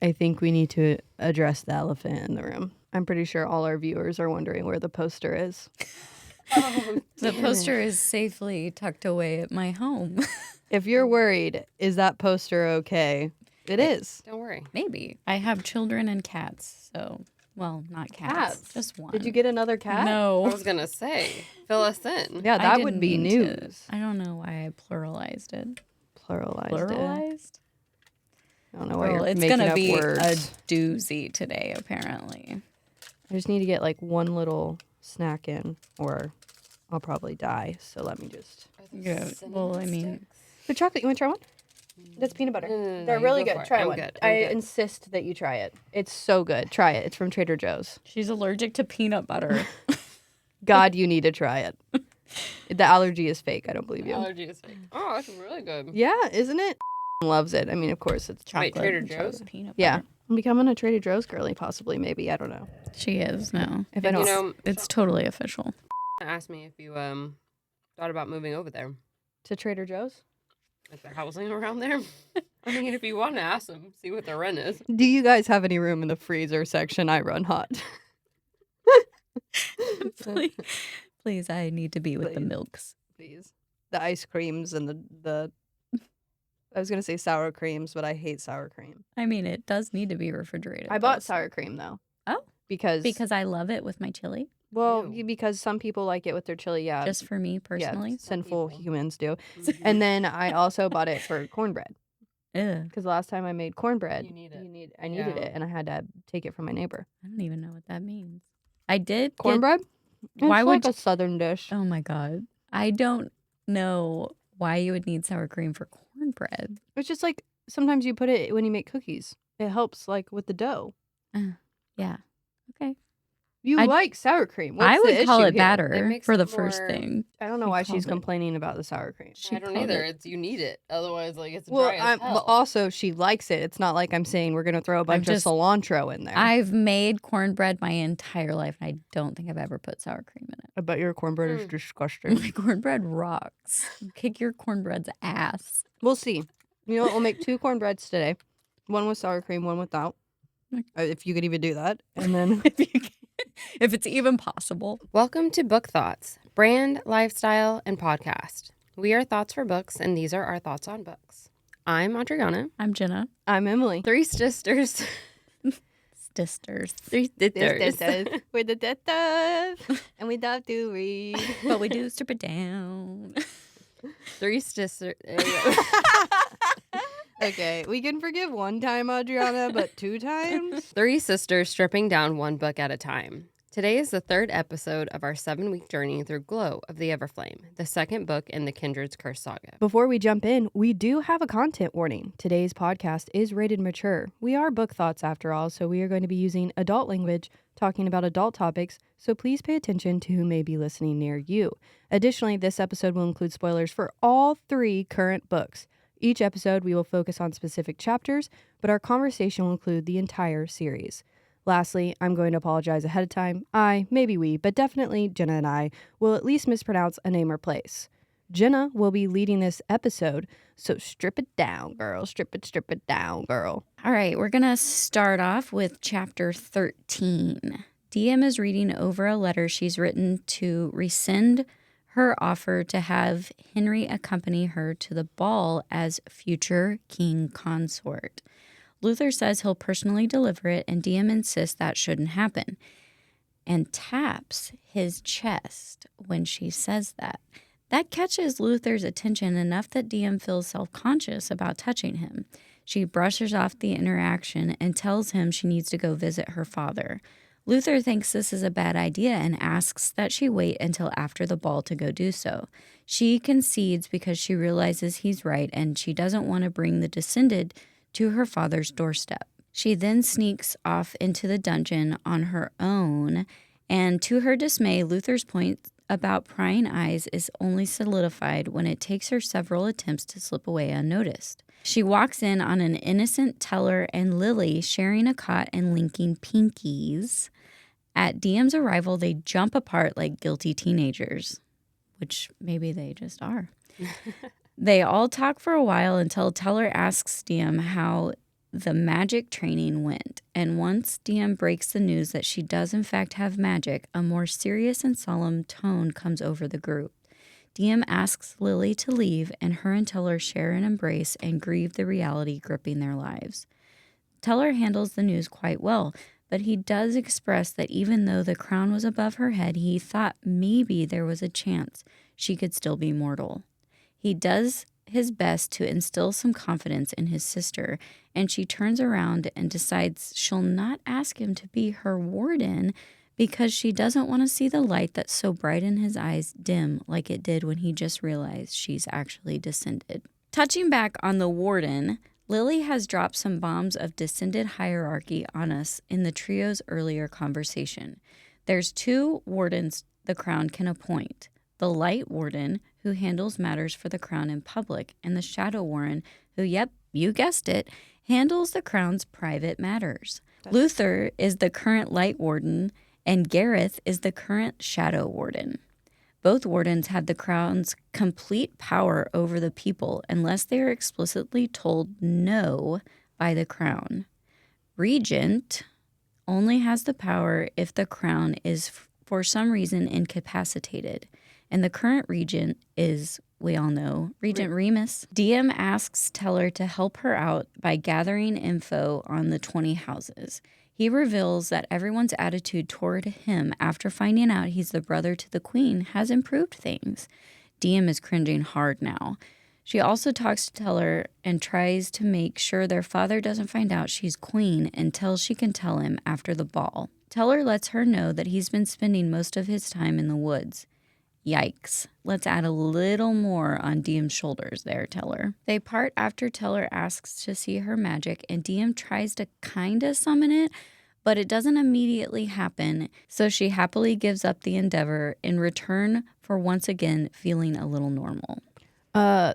I think we need to address the elephant in the room. I'm pretty sure all our viewers are wondering where the poster is. The poster is safely tucked away at my home. If you're worried, is that poster okay? It is. Don't worry. Maybe. I have children and cats, so, well, not cats. Just one. Did you get another cat? No. I was going to say, fill us in. Yeah, I that didn't would be mean news. I don't know why I pluralized it. Pluralized? I don't know why Well, you're it's making gonna up be words. a doozy today, apparently. I just need to get like one little snack in, or I'll probably die. So let me just. Yeah. Well, I mean, The chocolate. You want to try one? That's peanut butter. No, They're you really go good. for it. Try I'm one. good. I I'm good. insist that you try it. It's so good. Try it. It's from Trader Joe's. she's allergic to peanut butter. God, you need to try it. The allergy is fake. I don't believe you. Allergy is fake. Oh, it's really good. Yeah, isn't it? Loves it. I mean, of course, it's Chocolate. Wait, Trader and Joe's? Peanut Yeah. butter. I'm becoming a Trader Joe's girly, possibly, maybe. I don't know. She is, no. If I don't. You know, It's totally official. asked me if you thought about moving over there. To Trader Joe's? Is there housing around there? I mean, if you want to ask them, see what the rent is. Do you guys have any room in the freezer section? I run hot. Please, I need to be with the Please. milks. Please. The ice creams and the I was going to say sour creams, but I hate sour cream. I mean, it does need to be refrigerated. I bought though, so- sour cream, though. Oh. Because I love it with my chili. well, Ew. because some people like it with their chili, yeah. Just for me personally. Yeah, sinful people. humans do. Mhm. And then I also bought it for cornbread. Ugh, Because the last time I made cornbread, You need it. I needed Yeah. it, and I had to take it from my neighbor. I don't even know what that means. I did get- Cornbread? Why It's would like a southern dish. Oh my god. I don't know why you would need sour cream for cornbread. It's just like sometimes you put it when you make cookies. It helps like with the dough. Yeah. Okay. You I- like sour cream. What's I the would call issue it here? batter It makes for it the first more- thing. I don't know She why she's called it- complaining about the sour cream. She I don't called either. it- It's you need it. Otherwise, like it's Well, dry as hell. but also she likes it. It's not like I'm saying we're gonna throw a bunch of just- cilantro in there. I've made cornbread my entire life, and I don't think I've ever put sour cream in it. I bet your cornbread is Mm. disgusting. My cornbread rocks. Kick your cornbread's ass. We'll see. You know what? We'll make 2 cornbreads today. One with sour cream, one without. If you could even do that. And then If it's even possible. Welcome to Book Thots, brand, lifestyle, and podcast. We are thoughts for books, and these are our thoughts on books. I'm Adriana. I'm Jenna. I'm Emily. 3 sisters. Sisters. 3 sisters. We're the sisters. And we love to read. But we do strip it down. 3 sisters. Okay, we can forgive one time, Adriana, but 2 times? 3 sisters stripping down one book at a time. Today is the 3rd episode of our 7-week journey through Glow of the Everflame, the 2nd book in the Kindred's Curse saga. Before we jump in, we do have a content warning. Today's podcast is rated mature. We are book thoughts after all, so we are going to be using adult language, talking about adult topics, so please pay attention to who may be listening near you. Additionally, this episode will include spoilers for all 3 current books. Each episode, we will focus on specific chapters, but our conversation will include the entire series. Lastly, I'm going to apologize ahead of time. Maybe we, but definitely Jenna and I, will at least mispronounce a name or place. Jenna will be leading this episode, so strip it down, girl. Strip it down, girl. All right, we're going to start off with chapter 13. DM is reading over a letter she's written to rescind her offer to have Henry accompany her to the ball as future king consort. Luther says he'll personally deliver it, and DM insists that shouldn't happen and taps his chest when she says that. That catches Luther's attention enough that DM feels self-conscious about touching him. She brushes off the interaction and tells him she needs to go visit her father. Luther thinks this is a bad idea and asks that she wait until after the ball to go do so. She concedes because she realizes he's right and she doesn't want to bring the descended to her father's doorstep. She then sneaks off into the dungeon on her own, and to her dismay, Luther's point about prying eyes is only solidified when it takes her several attempts to slip away unnoticed. She walks in on an innocent Teller and Lily sharing a cot and linking pinkies. At DM's arrival, they jump apart like guilty teenagers, which maybe they just are. They all talk for a while until Teller asks DM how the magic training went, and once Diem breaks the news that she does in fact have magic, a more serious and solemn tone comes over the group. Diem asks Lily to leave, and her and Teller share an embrace and grieve the reality gripping their lives. Teller handles the news quite well, but he does express that even though the crown was above her head, he thought maybe there was a chance she could still be mortal. He does his best to instill some confidence in his sister, and she turns around and decides she'll not ask him to be her warden because she doesn't want to see the light that's so bright in his eyes dim like it did when he just realized she's actually descended. Touching back on the warden, Lily has dropped some bombs of descended hierarchy on us in the trio's earlier conversation. There's 2 wardens the crown can appoint: the Light Warden, who handles matters for the crown in public, and the Shadow Warden, who, yep, you guessed it, handles the crown's private matters. Luther is the current Light Warden, and Gareth is the current Shadow Warden. Both wardens have the crown's complete power over the people unless they are explicitly told no by the crown. Regent only has the power if the crown is for some reason incapacitated, and the current regent is, we all know, Regent Remus. Diem asks Teller to help her out by gathering info on the 20 houses. He reveals that everyone's attitude toward him after finding out he's the brother to the queen has improved things. Diem is cringing hard now. She also talks to Teller and tries to make sure their father doesn't find out she's queen until she can tell him after the ball. Teller lets her know that he's been spending most of his time in the woods. Yikes. Let's add a little more on Diem's shoulders there, Teller. They part after Teller asks to see her magic, and Diem tries to kinda summon it, but it doesn't immediately happen, so she happily gives up the endeavor in return for once again feeling a little normal.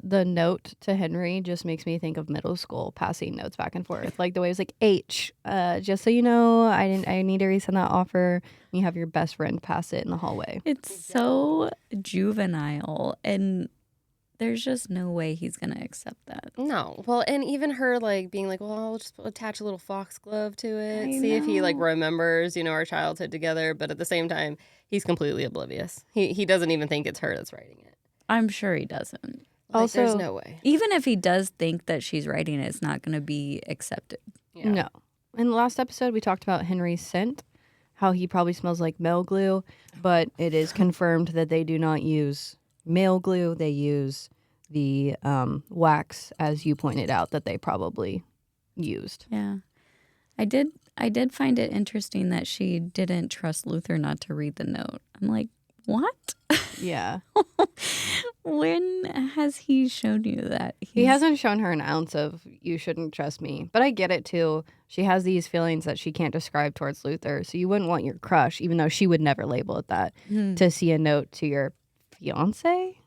The note to Henry just makes me think of middle school passing notes back and forth. Like the way it was like, H, just so you know, I need to resend that offer. You have your best friend pass it in the hallway. It's so juvenile, and there's just no way he's going to accept that. No. Well, and even her like being like, well, I'll just attach a little foxglove to it. I See if he like know. remembers, our childhood together. But at the same time, he's completely oblivious. He doesn't even think it's her that's writing it. I'm sure he doesn't. Like, Also, there's no way. Even if he does think that she's writing it, it's not going to be accepted. Yeah. No. In the last episode, we talked about Henry's scent, how he probably smells like male glue, but it is confirmed that they do not use male glue. They use the wax, as you pointed out, that they probably used. Yeah. I did find it interesting that she didn't trust Luther not to read the note. I'm like, what? Yeah. When has he shown you that? He hasn't shown her an ounce of you shouldn't trust me. But I get it too. She has these feelings that she can't describe towards Luther. So you wouldn't want your crush, even though she would never label it that, to see a note to your fiance.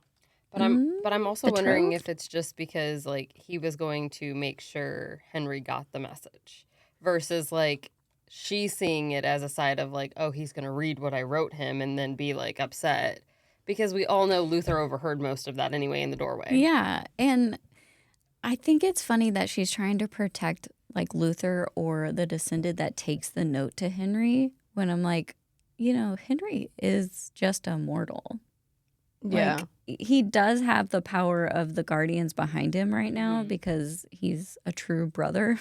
But I'm also wondering Betrothed? if it's just because like he was going to make sure Henry got the message versus like she seeing it as a side of like, oh, he's going to read what I wrote him and then be like upset. Because we all know Luther overheard most of that anyway in the doorway. Yeah. And I think it's funny that she's trying to protect like Luther or the descendant that takes the note to Henry when I'm like, Henry is just a mortal. Yeah. Like, he does have the power of the guardians behind him right now because he's a true brother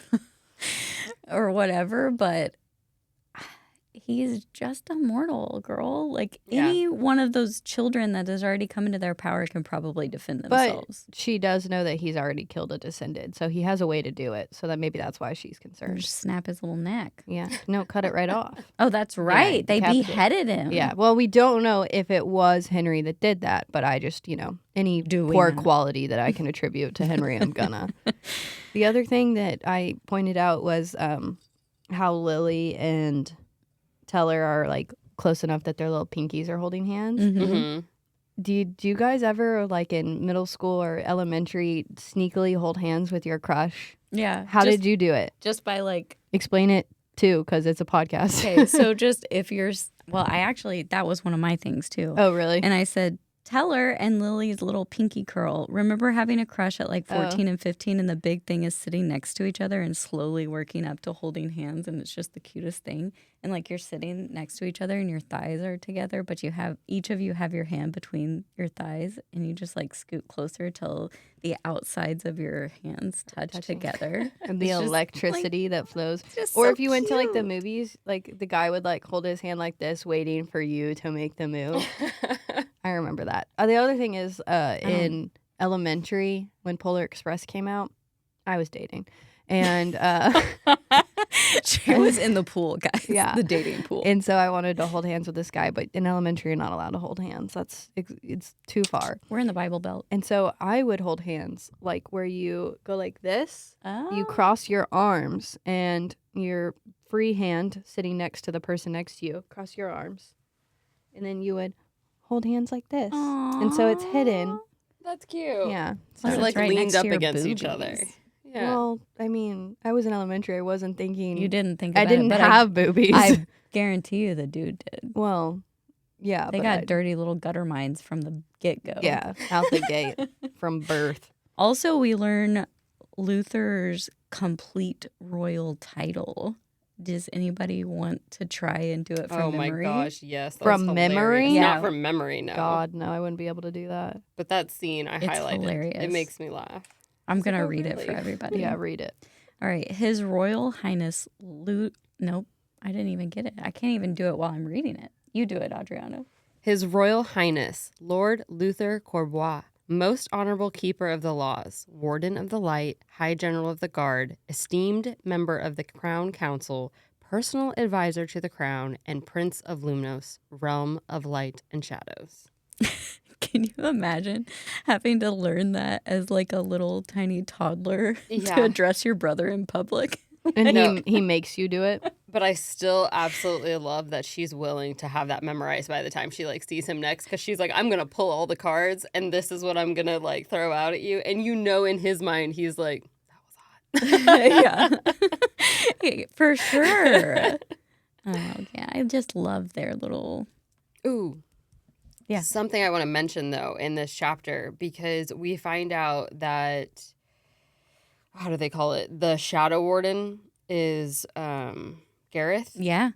or whatever, but he's just a mortal, girl. Like any one of those children that has already come into their power can probably defend themselves. But she does know that he's already killed a descendant, so he has a way to do it. So that maybe that's why she's Or concerned. just snap his little neck. Yeah. No, cut it right off. Oh, that's right. They decapitated. beheaded him. Yeah. Well, we don't know if it was Henry that did that, but I just, any Do we poor know? quality that I can attribute to Henry, I'm gonna. The other thing that I pointed out was how Lily and Teller are like close enough that their little pinkies are holding hands. Mm-hmm. Do you guys ever, like in middle school or elementary, sneakily hold hands with your crush? Yeah. How did you do it? Just by like, Explain it too, because it's a podcast. okay, so just if you're, that was one of my things too. Oh, really? And I said, Teller and Lily's little pinky curl. Remember having a crush at like 14 and 15 and the big thing is sitting next to each other and slowly working up to holding hands and it's just the cutest thing. And like you're sitting next to each other and your thighs are together, but each of you have your hand between your thighs and you just like scoot closer till the outsides of your hands touch together. And the electricity that flows. Or if you went to like the movies, like the guy would like hold his hand like this, waiting for you to make the move. I remember that. The other thing is in elementary, when Polar Express came out, I was dating. And she was in the pool, guys. Yeah. The dating pool. And so I wanted to hold hands with this guy, but in elementary, you're not allowed to hold hands. It's too far. We're in the Bible Belt. And so I would hold hands like where you go like this. Oh. You cross your arms and your free hand sitting next to the person next to you. Cross your arms. And then you would hold hands like this. Aww. And so it's hidden. That's cute. Yeah. So They're it's like right leaned next to up your against each boobies. other. Yeah. Well, I mean, I was in elementary. I wasn't thinking. You didn't think I about didn't it, but have boobies. I guarantee you the dude did. Well, yeah. They but got I- dirty little gutter minds from the get-go. Yeah, out the gate from birth. Also, we learn Luther's complete royal title. Does anybody want to try and do it from Oh memory? my gosh, yes. that From was memory? hilarious. Yeah. Not from memory, no. God, no, I wouldn't be able to do that. But that scene I It's highlighted. hilarious. It makes me laugh. I'm It's like, going to oh, read it for really? everybody. Yeah, read it. All right. His Royal Highness Nope. I didn't even get it. I can't even do it while I'm reading it. You do it, Adriana. His Royal Highness, Lord Luther Corbois, Most Honorable Keeper of the Laws, Warden of the Light, High General of the Guard, esteemed member of the Crown Council, personal advisor to the Crown, and Prince of Lumnos, Realm of Light and Shadows. Can you imagine having to learn that as like a little tiny toddler Yeah. to address your brother in public? And No. he makes you do it. But I still absolutely love that she's willing to have that memorized by the time she like sees him next, because she's like, I'm gonna pull all the cards and this is what I'm gonna like throw out at you. And you know in his mind he's like, that was hot. Yeah. For sure. Oh, yeah. I just love their little. Ooh. Yeah. Something I want to mention though in this chapter, because we find out that, how do they call it? The Shadow Warden is Gareth. Yeah.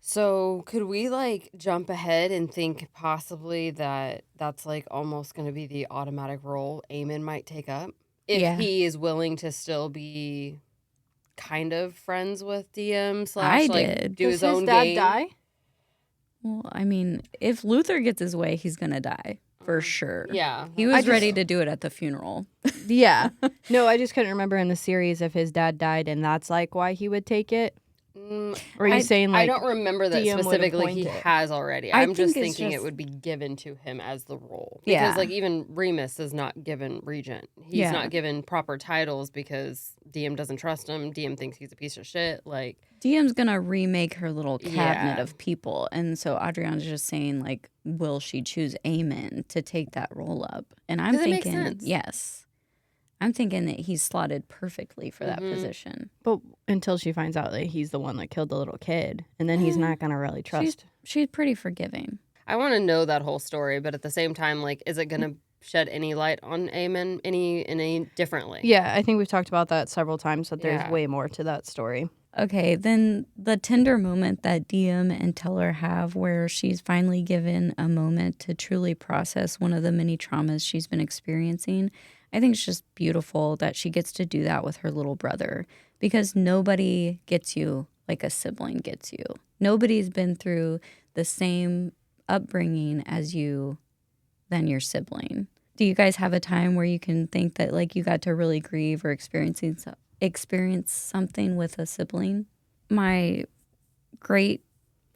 So could we like jump ahead and think possibly that that's like almost going to be the automatic role Eamon might take up if Yeah. he is willing to still be kind of friends with DM / I like did. do Does his own dad game? die? Well, I mean, if Luther gets his way, he's going to die for sure. Yeah. He was ready to do it at the funeral. Yeah. No, I just couldn't remember in the series if his dad died and that's like why he would take it. Or are you saying like I don't remember that DM would specifically he appoint it? has already. I I'm just think it's thinking it just- would be given to him as the role. Yeah. Because like even Remus is not given regent. He's Yeah. not given proper titles because DM doesn't trust him. DM thinks he's a piece of shit. Like DM's going to remake her little cabinet Yeah. of people. And so Adriana's just saying, like, will she choose Eamon to take that role up? And I'm 'Cause it makes thinking, sense. yes. I'm thinking that he's slotted perfectly for that Mhm. position. but until she finds out that he's the one that killed the little kid, and then he's not gonna really trust. She's pretty forgiving. I want to know that whole story, but at the same time, like, is it gonna shed any light on Eamon any differently? Yeah, I think we've talked about that several times, that there's Yeah. way more to that story. Okay, then the tender moment that DM and Teller have where she's finally given a moment to truly process one of the many traumas she's been experiencing. I think it's just beautiful that she gets to do that with her little brother, because nobody gets you like a sibling gets you. Nobody's been through the same upbringing as you than your sibling. Do you guys have a time where you can think that like you got to really grieve or experience something with a sibling? My great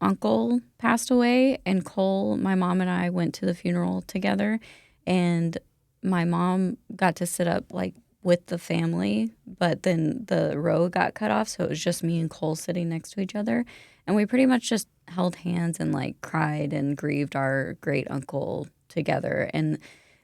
uncle passed away, and Cole, my mom and I went to the funeral together, and my mom got to sit up like with the family, but then the row got cut off, so it was just me and Cole sitting next to each other, and we pretty much just held hands and like cried and grieved our great uncle together. And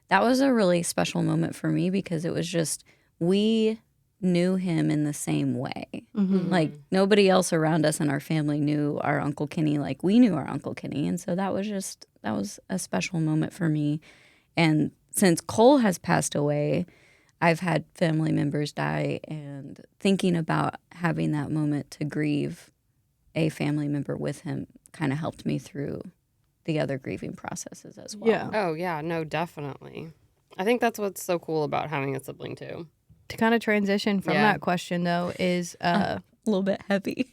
that was a really special moment for me, because it was just, we knew him in the same way. Like nobody else around us in our family knew our Uncle Kenny like we knew our Uncle Kenny. And so that was just a special moment for me. And since Cole has passed away, I've had family members die, and thinking about having that moment to grieve a family member with him kind of helped me through the other grieving processes as well. Yeah. Oh, yeah. No, definitely. I think that's what's so cool about having a sibling, too. To kind of transition from Yeah. that question, though, is A little bit heavy.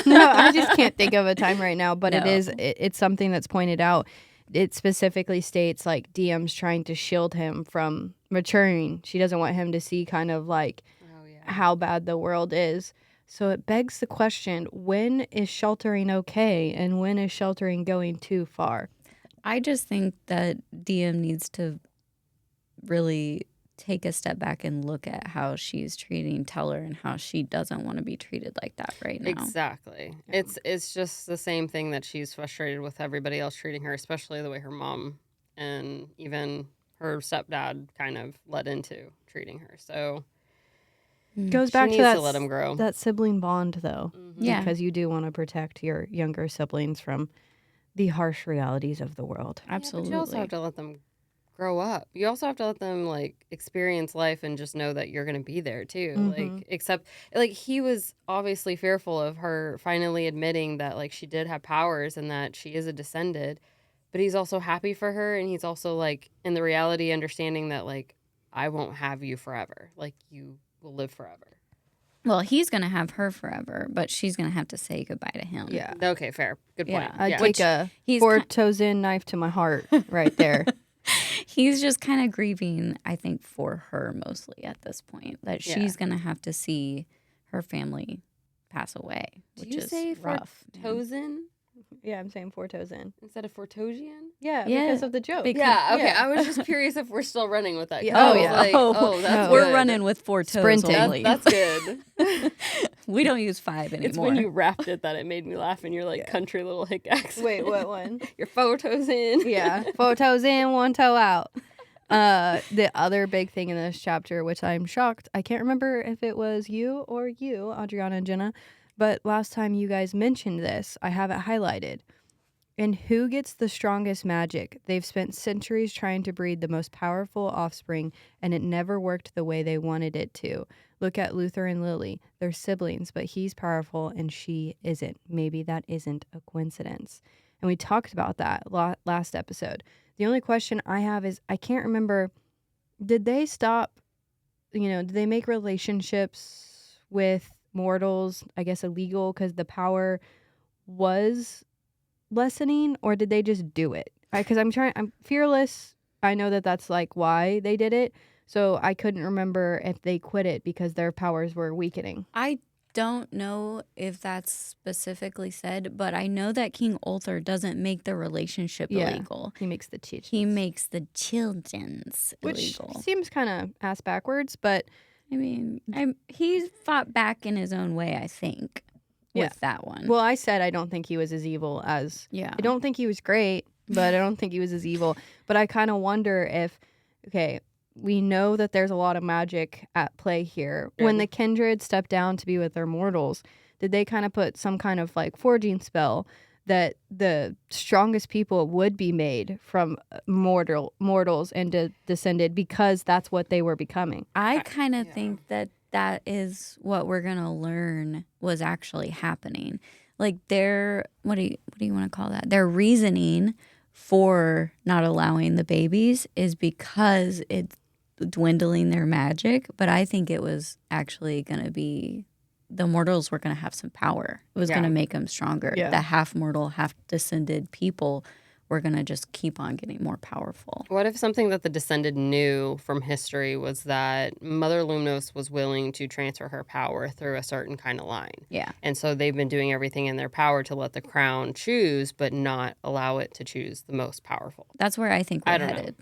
no, I just can't think of a time right now, but No. it's something that's pointed out. It specifically states like DM's trying to shield him from maturing. She doesn't want him to see kind of like Oh, yeah. how bad the world is. So it begs the question, when is sheltering okay and when is sheltering going too far? I just think that DM needs to really take a step back and look at how she's treating Teller and how she doesn't want to be treated like that right now. Exactly. It's just the same thing that she's frustrated with everybody else treating her, especially the way her mom and even her stepdad kind of led into treating her. So Goes she back needs to that to let him grow. that sibling bond though. Yeah. Because you do want to protect your younger siblings from the harsh realities of the world. Absolutely. But you also have to let them grow up. You also have to let them like experience life and just know that you're going to be there too. Like except like he was obviously fearful of her finally admitting that like she did have powers and that she is a descended, but he's also happy for her, and he's also like in the reality understanding that like I won't have you forever. Like you will live forever. Well, he's going to have her forever, but she's going to have to say goodbye to him. Yeah. Okay, fair. Good point. Yeah. I'd Yeah. take a he's four ki- toes in knife to my heart right there. He's just kind of grieving, I think, for her mostly at this point, that Yeah. she's going to have to see her family pass away, Do which you is say rough. man. Fortosin Yeah, I'm saying four toes in. instead of Fortosian? Yeah, Yeah, because of the joke. because- Yeah, okay. Yeah. I was just curious if we're still running with that. 'cause Yeah. I Oh, was yeah. like, oh, that's We're good. running with 4 toes Sprinting. only. That's good. We don't use 5 anymore. It's when you rapped it that it made me laugh, and you're like country little hick accent. Wait, what one? Your photos in. Yeah, four toes in, one toe out. The other big thing in this chapter, which I'm shocked, I can't remember if it was you or you, Adriana and Jenna, but last time you guys mentioned this, I have it highlighted. And who gets the strongest magic? They've spent centuries trying to breed the most powerful offspring, and it never worked the way they wanted it to. Look at Luther and Lily. They're siblings, but he's powerful and she isn't. Maybe that isn't a coincidence. And we talked about that last episode. The only question I have is I can't remember, did they stop, did they make relationships with mortals, I guess, illegal because the power was lessening, or did they just do it? Because I'm fearless. I know that that's like why they did it. So I couldn't remember if they quit it because their powers were weakening. I don't know if that's specifically said, but I know that King Ulthar doesn't make the relationship Yeah. illegal. He makes the teach. He makes the children's Which illegal. seems kind of ass backwards, but I mean, he's fought back in his own way, I think, with that one. well, I said I don't think he was as evil as yeah. I don't think he was great, but I don't think he was as evil. But I kind of wonder if, okay, we know that there's a lot of magic at play here. Yeah. When the kindred stepped down to be with their mortals, did they kind of put some kind of like forging spell that the strongest people would be made from mortals and descended because that's what they were becoming? I kind of think that is what we're going to learn was actually happening. Like their, what do you want to call that? Their reasoning for not allowing the babies is because it's dwindling their magic. But I think it was actually going to be the mortals were going to have some power. It was going to make them stronger. Yeah. The half mortal, half descended people were going to just keep on getting more powerful. What if something that the descended knew from history was that Mother Lumnos was willing to transfer her power through a certain kind of line? Yeah. And so they've been doing everything in their power to let the crown choose, but not allow it to choose the most powerful. That's where I think we're I don't know. headed.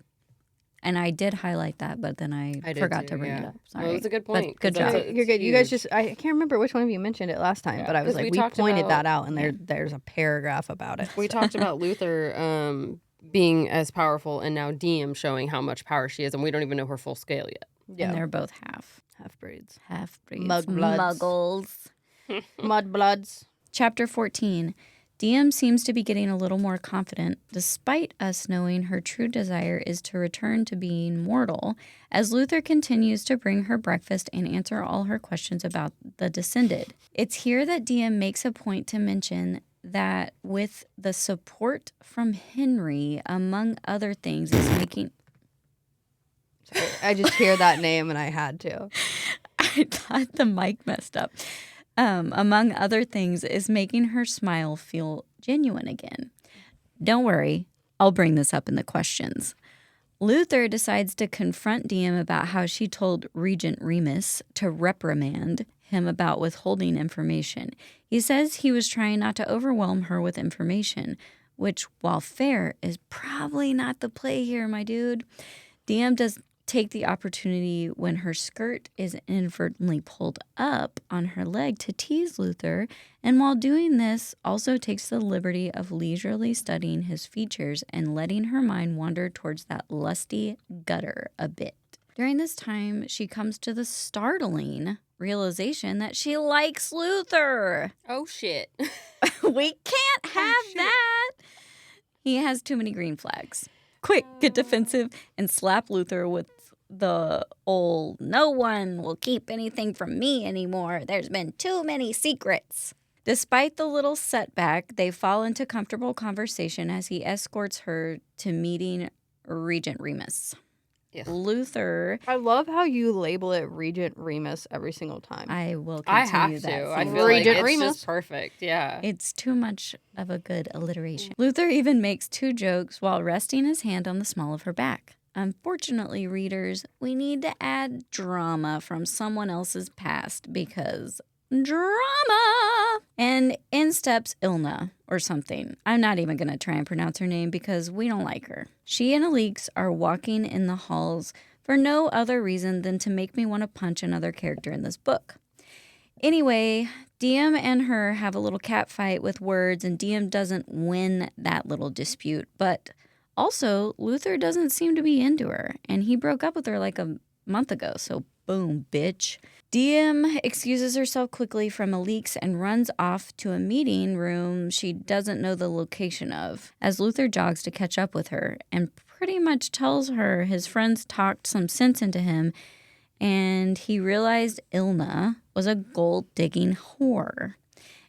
And I did highlight that, but then I did forgot too, to bring yeah. it up. Sorry. Well, it was a good But point. 'cause good that's job. a- You're it's good. You guys huge. just, I can't remember which one of you mentioned it last time, Yeah, but I was 'cause like, we we talked pointed about- that out and there's a paragraph about it. We talked about Luther being as powerful, and now DM showing how much power she is, and we don't even know her full scale yet. Yeah. And they're both Half breeds. half breeds. Mugbloods. Muggles. Mudbloods. Chapter 14. Diem seems to be getting a little more confident, despite us knowing her true desire is to return to being mortal, as Luther continues to bring her breakfast and answer all her questions about the Descended. It's here that Diem makes a point to mention that with the support from Henry, among other things, is making... Sorry, I just hear that name and I had to. I thought the mic messed up. Among other things, is making her smile feel genuine again. Don't worry, I'll bring this up in the questions. Luther decides to confront Diem about how she told Regent Remus to reprimand him about withholding information. He says he was trying not to overwhelm her with information, which, while fair, is probably not the play here, my dude. Diem does take the opportunity when her skirt is inadvertently pulled up on her leg to tease Luther, and while doing this, also takes the liberty of leisurely studying his features and letting her mind wander towards that lusty gutter a bit. During this time, she comes to the startling realization that she likes Luther. Oh, shit. We can't have that. He has too many green flags. Quick, get defensive and slap Luther with the old, no one will keep anything from me anymore. There's been too many secrets. Despite the little setback, they fall into comfortable conversation as he escorts her to meeting Regent Remus. Ugh. Luther... I love how you label it Regent Remus every single time. I will I continue have that. to. I theme. feel Regent like it's Remus. just perfect. Yeah. It's too much of a good alliteration. Luther even makes 2 jokes while resting his hand on the small of her back. Unfortunately, readers, we need to add drama from someone else's past because drama! And in steps Ilna or something. I'm not even going to try and pronounce her name because we don't like her. She and Alix are walking in the halls for no other reason than to make me want to punch another character in this book. Anyway, Diem and her have a little cat fight with words, and Diem doesn't win that little dispute, but also Luther doesn't seem to be into her, and he broke up with her like a month ago, so boom, bitch. Diem excuses herself quickly from Alix and runs off to a meeting room she doesn't know the location of, as Luther jogs to catch up with her and pretty much tells her his friends talked some sense into him and he realized Ilna was a gold-digging whore.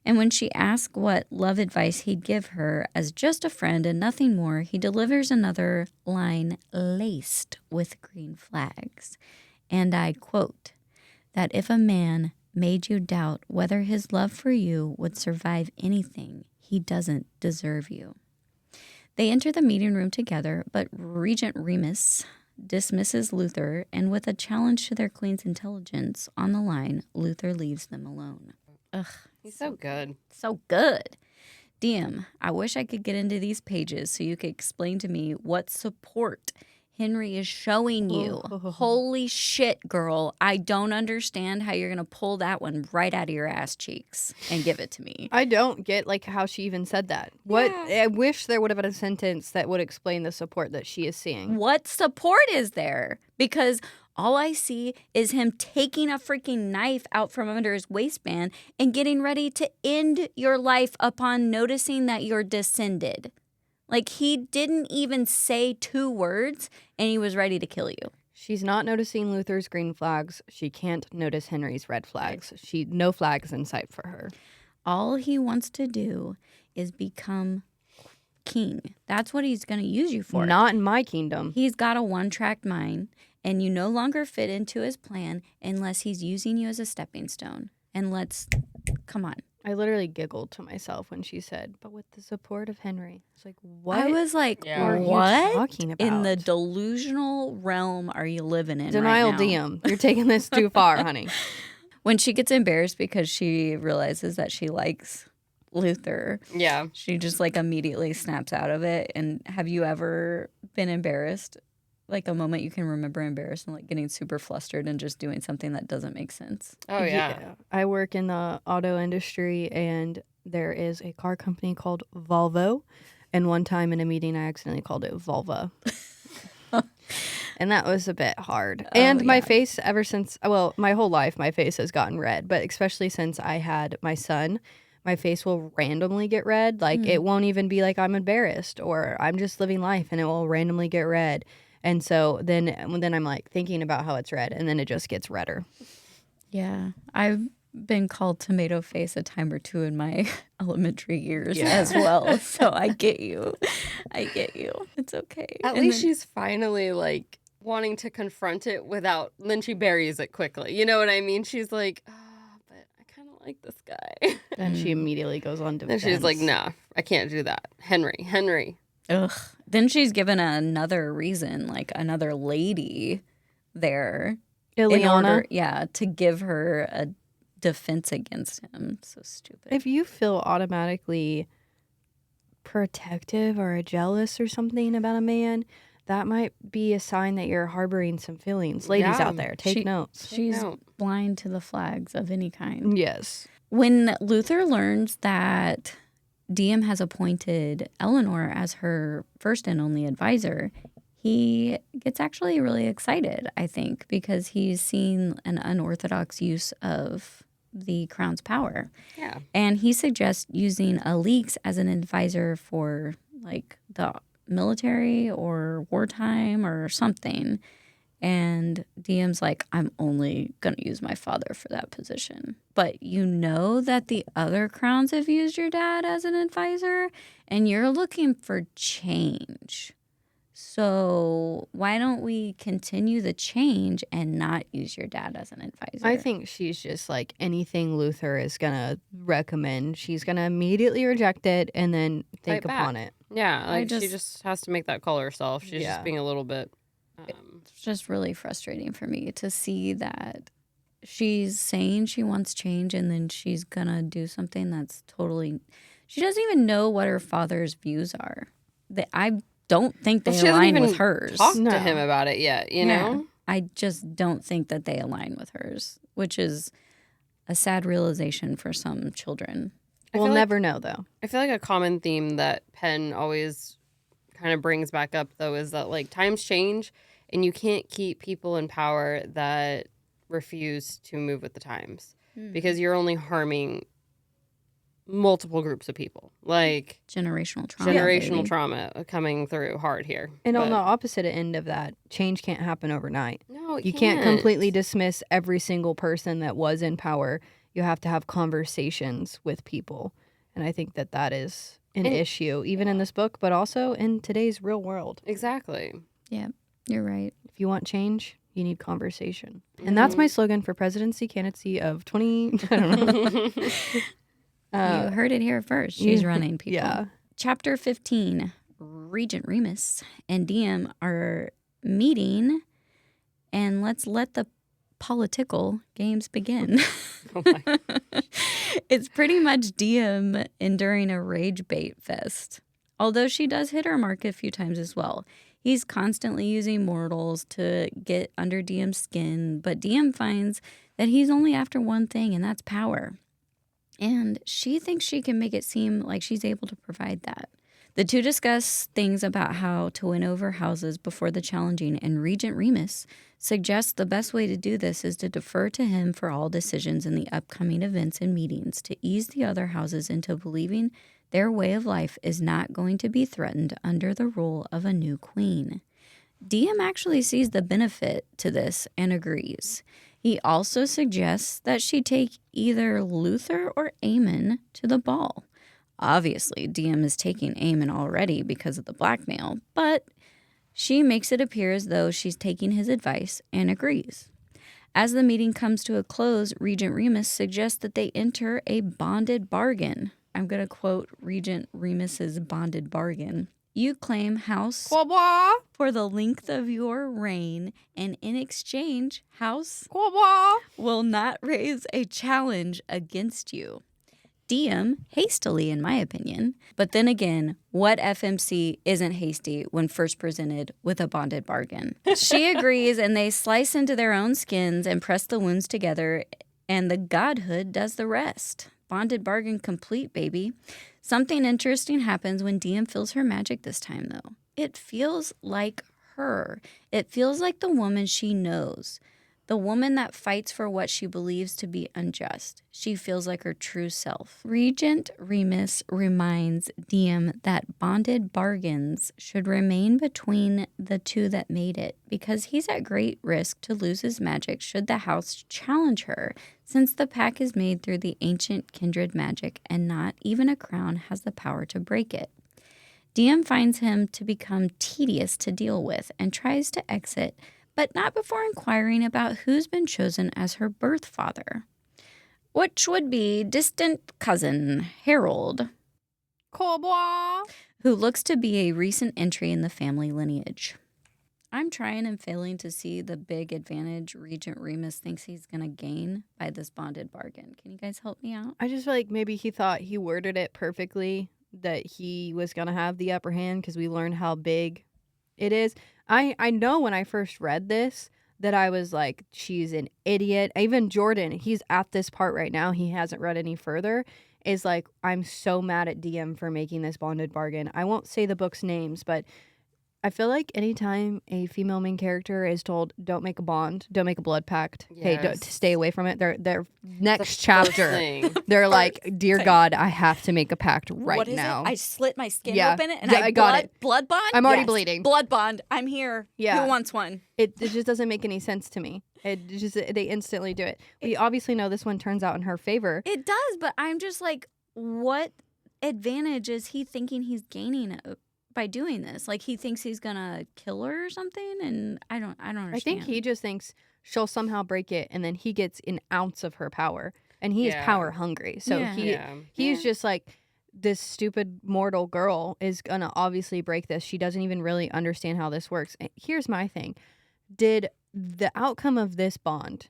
And when she asks what love advice he'd give her as just a friend and nothing more, he delivers another line laced with green flags. And I quote, that if a man made you doubt whether his love for you would survive anything, he doesn't deserve you. They enter the meeting room together, but Regent Remus dismisses Luther, and with a challenge to their queen's intelligence on the line, Luther leaves them alone. Ugh, He's so good. so good. Diem, I wish I could get into these pages so you could explain to me what support Henry is showing you. Holy shit, girl. I don't understand how you're going to pull that one right out of your ass cheeks and give it to me. I don't get like how she even said that. What I wish there would have been a sentence that would explain the support that she is seeing. What support is there? Because all I see is him taking a freaking knife out from under his waistband and getting ready to end your life upon noticing that you're descended. Like, he didn't even say 2 words, and he was ready to kill you. She's not noticing Luther's green flags. She can't notice Henry's red flags. No flags in sight for her. All he wants to do is become king. That's what he's going to use you for. Not in my kingdom. He's got a one-track mind, and you no longer fit into his plan unless he's using you as a stepping stone. And come on. I literally giggled to myself when she said, but with the support of Henry. It's like, what I was like, are what you talking about? in the delusional realm are you living in Denial right now? Diem. You're taking this too far, honey. When she gets embarrassed because she realizes that she likes Luther, Yeah. she just like immediately snaps out of it. And have you ever been embarrassed? Like a moment you can remember embarrassed and like getting super flustered and just doing something that doesn't make sense. Oh, yeah. I work in the auto industry, and there is a car company called Volvo. And one time in a meeting, I accidentally called it Volva. And that was a bit hard. And my face, ever since, well, my whole life, my face has gotten red. But especially since I had my son my face will randomly get red. Like, it won't even be like I'm embarrassed or I'm just living life, and it will randomly get red. And so then I'm like thinking about how it's red, and then it just gets redder. Yeah. I've been called tomato face a time or two in my elementary years as well. So I get you. It's okay. At least she's finally like wanting to confront it without, then she buries it quickly. You know what I mean? She's like, but I kind of like this guy. Then she immediately goes on defense. And she's like, nah, I can't do that. Henry. Ugh. Then she's given another reason, like another lady there. Ileana? To give her a defense against him. So stupid. If you feel automatically protective or jealous or something about a man, that might be a sign that you're harboring some feelings. Ladies out there, take notes. She's blind to the flags of any kind. Yes. When Luther learns that Diem has appointed Eleanor as her first and only advisor, he gets actually really excited, I think, because he's seen an unorthodox use of the crown's power. Yeah. And he suggests using Alix as an advisor for like the military or wartime or something. And Diem's like, I'm only going to use my father for that position. But you know that the other crowns have used your dad as an advisor, and you're looking for change. So why don't we continue the change and not use your dad as an advisor? I think she's just like anything Luther is going to recommend. She's going to immediately reject it and then think upon it. Yeah, like she just has to make that call herself. She's just being a little bit... It's just really frustrating for me to see that she's saying she wants change and then she's going to do something that's totally... She doesn't even know what her father's views are. I don't think they align with hers. Talk to him about it yet, you know? I just don't think that they align with hers, which is a sad realization for some children. We'll never know, though. I feel like a common theme that Penn always kind of brings back up, though, is that like times change and you can't keep people in power that refuse to move with the times because you're only harming multiple groups of people, like generational trauma trauma coming through hard here. And on the opposite end of that, change can't happen overnight. No, you can't completely dismiss every single person that was in power. You have to have conversations with people, and I think that is an issue, even in this book, but also in today's real world. Exactly. Yeah, you're right. If you want change, you need conversation, and that's my slogan for presidency candidacy of 20. I don't know. You heard it here first. She's running, people. Yeah. Chapter 15, Regent Remus and Diem are meeting, and let's let the political games begin. Oh my. It's pretty much Diem enduring a rage bait fest, although she does hit her mark a few times as well. He's constantly using mortals to get under Diem's skin, but Diem finds that he's only after one thing, and that's power. And she thinks she can make it seem like she's able to provide that. The two discuss things about how to win over houses before the challenging, and Regent Remus suggests the best way to do this is to defer to him for all decisions in the upcoming events and meetings to ease the other houses into believing their way of life is not going to be threatened under the rule of a new queen. Diem actually sees the benefit to this and agrees. He also suggests that she take either Luther or Aemon to the ball. Obviously, Diem is taking Aemon already because of the blackmail, but she makes it appear as though she's taking his advice and agrees. As the meeting comes to a close, Regent Remus suggests that they enter a bonded bargain. I'm going to quote Regent Remus's bonded bargain. You claim house for the length of your reign, and in exchange, house will not raise a challenge against you. Diem, hastily in my opinion, but then again, what FMC isn't hasty when first presented with a bonded bargain? She agrees, and they slice into their own skins and press the wounds together, and the godhood does the rest. Bonded bargain complete, baby. Something interesting happens when Diem feels her magic this time, though. It feels like her. It feels like the woman she knows. The woman that fights for what she believes to be unjust. She feels like her true self. Regent Remus reminds Diem that bonded bargains should remain between the two that made it, because he's at great risk to lose his magic should the house challenge her, since the pact is made through the ancient kindred magic and not even a crown has the power to break it. Diem finds him to become tedious to deal with and tries to exit, but not before inquiring about who's been chosen as her birth father, which would be distant cousin Harold, who looks to be a recent entry in the family lineage. I'm trying and failing to see the big advantage Regent Remus thinks he's going to gain by this bonded bargain. Can you guys help me out? I just feel like maybe he thought he worded it perfectly, that he was going to have the upper hand because we learned how big it is. I know when I first read this that I was like, she's an idiot. Even Jordan, he's at this part right now. He hasn't read any further. Is like, I'm so mad at DM for making this bonded bargain. I won't say the book's names, but I feel like anytime a female main character is told, don't make a bond, don't make a blood pact, hey, to stay away from it, their next chapter, they're like, dear God, I have to make a pact right now. I slit my skin open and I got it. Blood bond? I'm already bleeding. Blood bond. I'm here. Yeah. Who wants one? It just doesn't make any sense to me. It just, they instantly do it. We obviously know this one turns out in her favor. It does, but I'm just like, what advantage is he thinking he's gaining by doing this? Like, he thinks he's gonna kill her or something, and I don't understand. I think he just thinks she'll somehow break it, and then he gets an ounce of her power, and he is power hungry. So he's just like, this stupid mortal girl is gonna obviously break this. She doesn't even really understand how this works. Here's my thing: did the outcome of this bond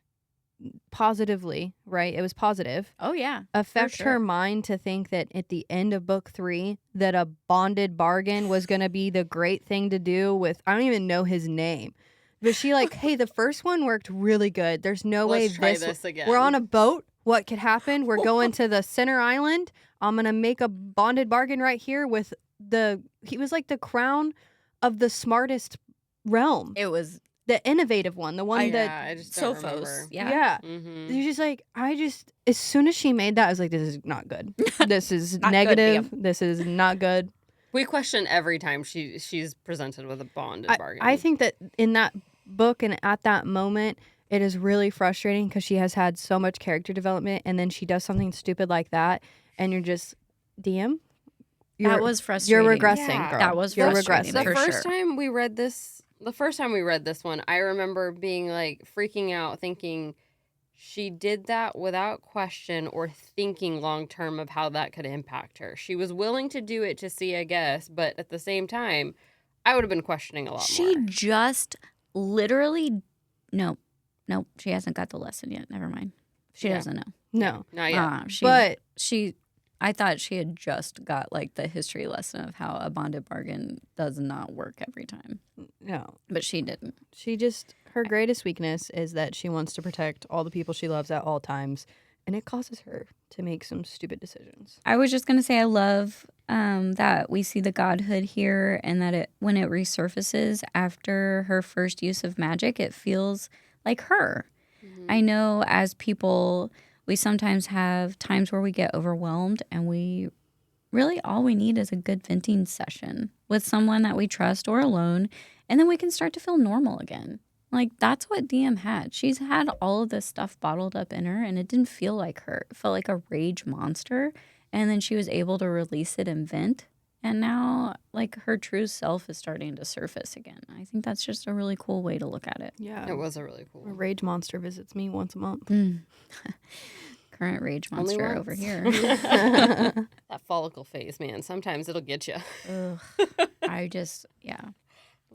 positively, right? It was positive. Oh yeah, affect her mind to think that at the end of book 3 that a bonded bargain was going to be the great thing to do with, I don't even know his name, but she like, hey, the first one worked really good. There's no way this again. We're on a boat. What could happen? We're going to the center island. I'm going to make a bonded bargain right here with he was like the crown of the smartest realm. It was the innovative one, the one I just don't remember. Yeah. Mm-hmm. She's just like, as soon as she made that, I was like, this is not good. This is negative. This is not good. We question every time she's presented with a bonded bargain. I think that in that book and at that moment, it is really frustrating because she has had so much character development, and then she does something stupid like that, and you're just, DM? That was frustrating. You're regressing, girl. That was you're frustrating. regressing. The first time we read this one, I remember being like freaking out, thinking she did that without question or thinking long term of how that could impact her. She was willing to do it to see, I guess, but at the same time, I would have been questioning a lot more. She just literally, no, she hasn't got the lesson yet. Never mind. She doesn't know. No, not yet. But I thought she had just got like the history lesson of how a bonded bargain does not work every time. No. But she didn't. Her greatest weakness is that she wants to protect all the people she loves at all times, and it causes her to make some stupid decisions. I was just going to say I love that we see the godhood here, and that when it resurfaces after her first use of magic, it feels like her. Mm-hmm. I know as people, we sometimes have times where we get overwhelmed, and we really all we need is a good venting session with someone that we trust or alone, and then we can start to feel normal again. Like, that's what DM had. She's had all of this stuff bottled up in her, and it didn't feel like her. It felt like a rage monster, and then she was able to release it and vent, and now, like, her true self is starting to surface again. I think that's just a really cool way to look at it. Yeah. It was a really cool A rage monster visits me once a month. Current rage monster over here. That follicle phase, man. Sometimes it'll get you.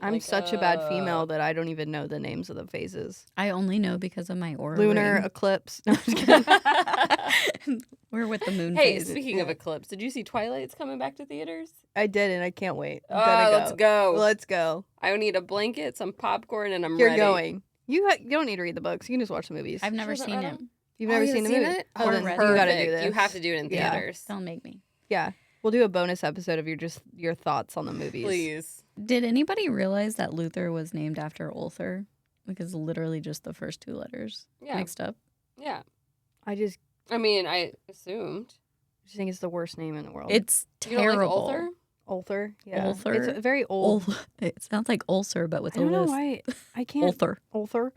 I'm such a bad female that I don't even know the names of the phases. I only know because of my aura. Lunar ring. eclipse. No, I'm just kidding. We're with the moon Hey, phase. speaking of eclipse, did you see Twilight's coming back to theaters? I did, and I can't wait. Let's go. Let's go. I need a blanket, some popcorn, and I'm You're ready. going. You don't need to read the books. You can just watch the movies. I've never She hasn't seen read it. them? You've never seen the movie? it? Oh, then read you it. gotta do this. You have to do it in Yeah. theaters. Don't make me. Yeah. We'll do a bonus episode of your thoughts on the movies. Please. Did anybody realize that Luther was named after Ulthar? Because literally just the first two letters Yeah. mixed up. Yeah. I just I assumed. think it's the worst name in the world. It's You don't like terrible. Ulcer? Ulcer. Yeah. Ulcer? It's very old. It sounds like ulcer, but with I don't a know lisp. why I can't. Ulcer. Ulcer.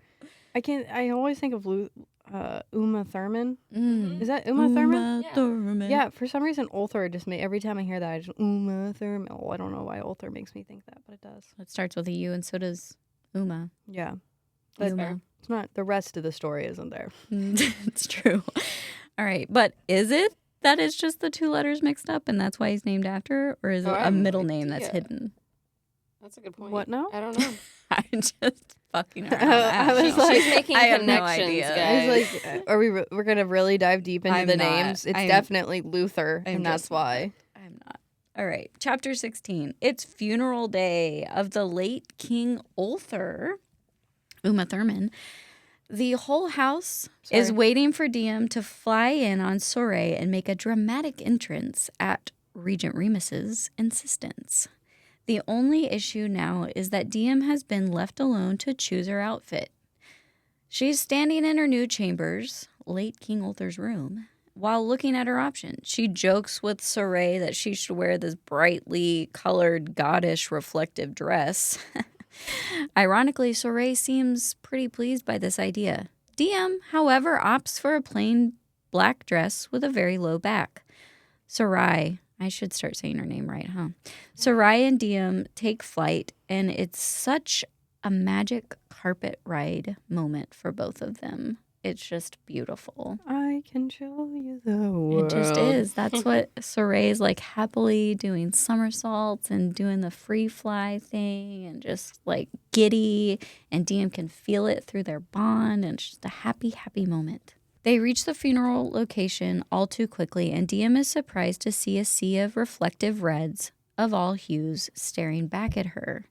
I can't. I always think of Uma Thurman. Mm. Is that Uma Thurman? Yeah. Thurman. Yeah. For some reason, Ulcer just every time I hear that, I just Uma Thurman. Oh, I don't know why Ulcer makes me think that, but it does. It starts with a U, and so does Uma. Yeah. That's Uma. fair. It's not. The rest of the story isn't there. It's true. All right. But is it that it's just the two letters mixed up and that's why he's named after? Or is Oh, it I a have no middle name that's idea. hidden? That's a good point. What now? I don't know. I'm just fucking around. I was She's like- making I have no connections, idea. I guys. was like, are we're gonna really dive deep into I'm the not. names? It's I'm- definitely Luther, I'm and that's just why. I'm not. All right. Chapter 16. It's funeral day of the late King Ulther, Uma Thurman. The whole house is Sorry. waiting for Diem to fly in on soiree and make a dramatic entrance at Regent Remus's insistence. The only issue now is that Diem has been left alone to choose her outfit. She's standing in her new chambers, late King Ulther's room, while looking at her options. She jokes with Soray that she should wear this brightly colored, godish reflective dress. Ironically, Soray seems pretty pleased by this idea. Diem, however, opts for a plain black dress with a very low back. Sarai, I should start saying her name right, huh? Sarai and Diem take flight, and it's such a magic carpet ride moment for both of them. It's just beautiful. I can show you the world. It just is. That's what Saray is like, happily doing somersaults and doing the free fly thing and just like giddy. And Diem can feel it through their bond, and it's just a happy, happy moment. They reach the funeral location all too quickly, and Diem is surprised to see a sea of reflective reds of all hues staring back at her.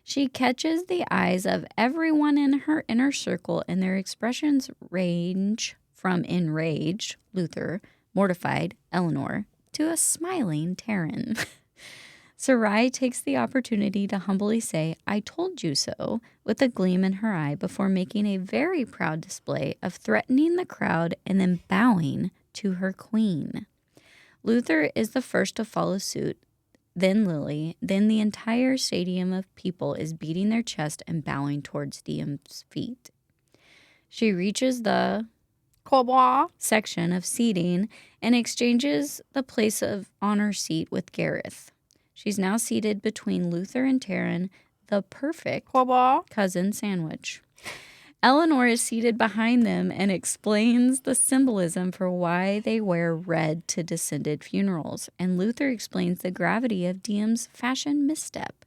She catches the eyes of everyone in her inner circle, and their expressions range from enraged, Luther, mortified, Eleanor, to a smiling Taryn. Sarai takes the opportunity to humbly say, "I told you so," with a gleam in her eye before making a very proud display of threatening the crowd and then bowing to her queen. Luther is the first to follow suit, then Lily, then the entire stadium of people is beating their chest and bowing towards Diem's feet. She reaches the Quabois. section of seating and exchanges the place of honor seat with Gareth. She's now seated between Luther and Taryn, the perfect Quabois. cousin sandwich. Eleanor is seated behind them and explains the symbolism for why they wear red to descended funerals, and Luther explains the gravity of Diem's fashion misstep.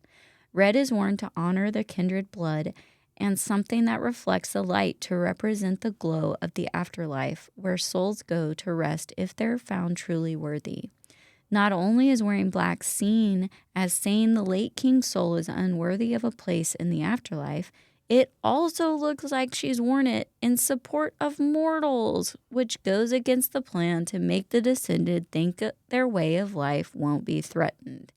Red is worn to honor the kindred blood and something that reflects the light to represent the glow of the afterlife, where souls go to rest if they're found truly worthy. Not only is wearing black seen as saying the late king's soul is unworthy of a place in the afterlife, it also looks like she's worn it in support of mortals, which goes against the plan to make the descended think their way of life won't be threatened.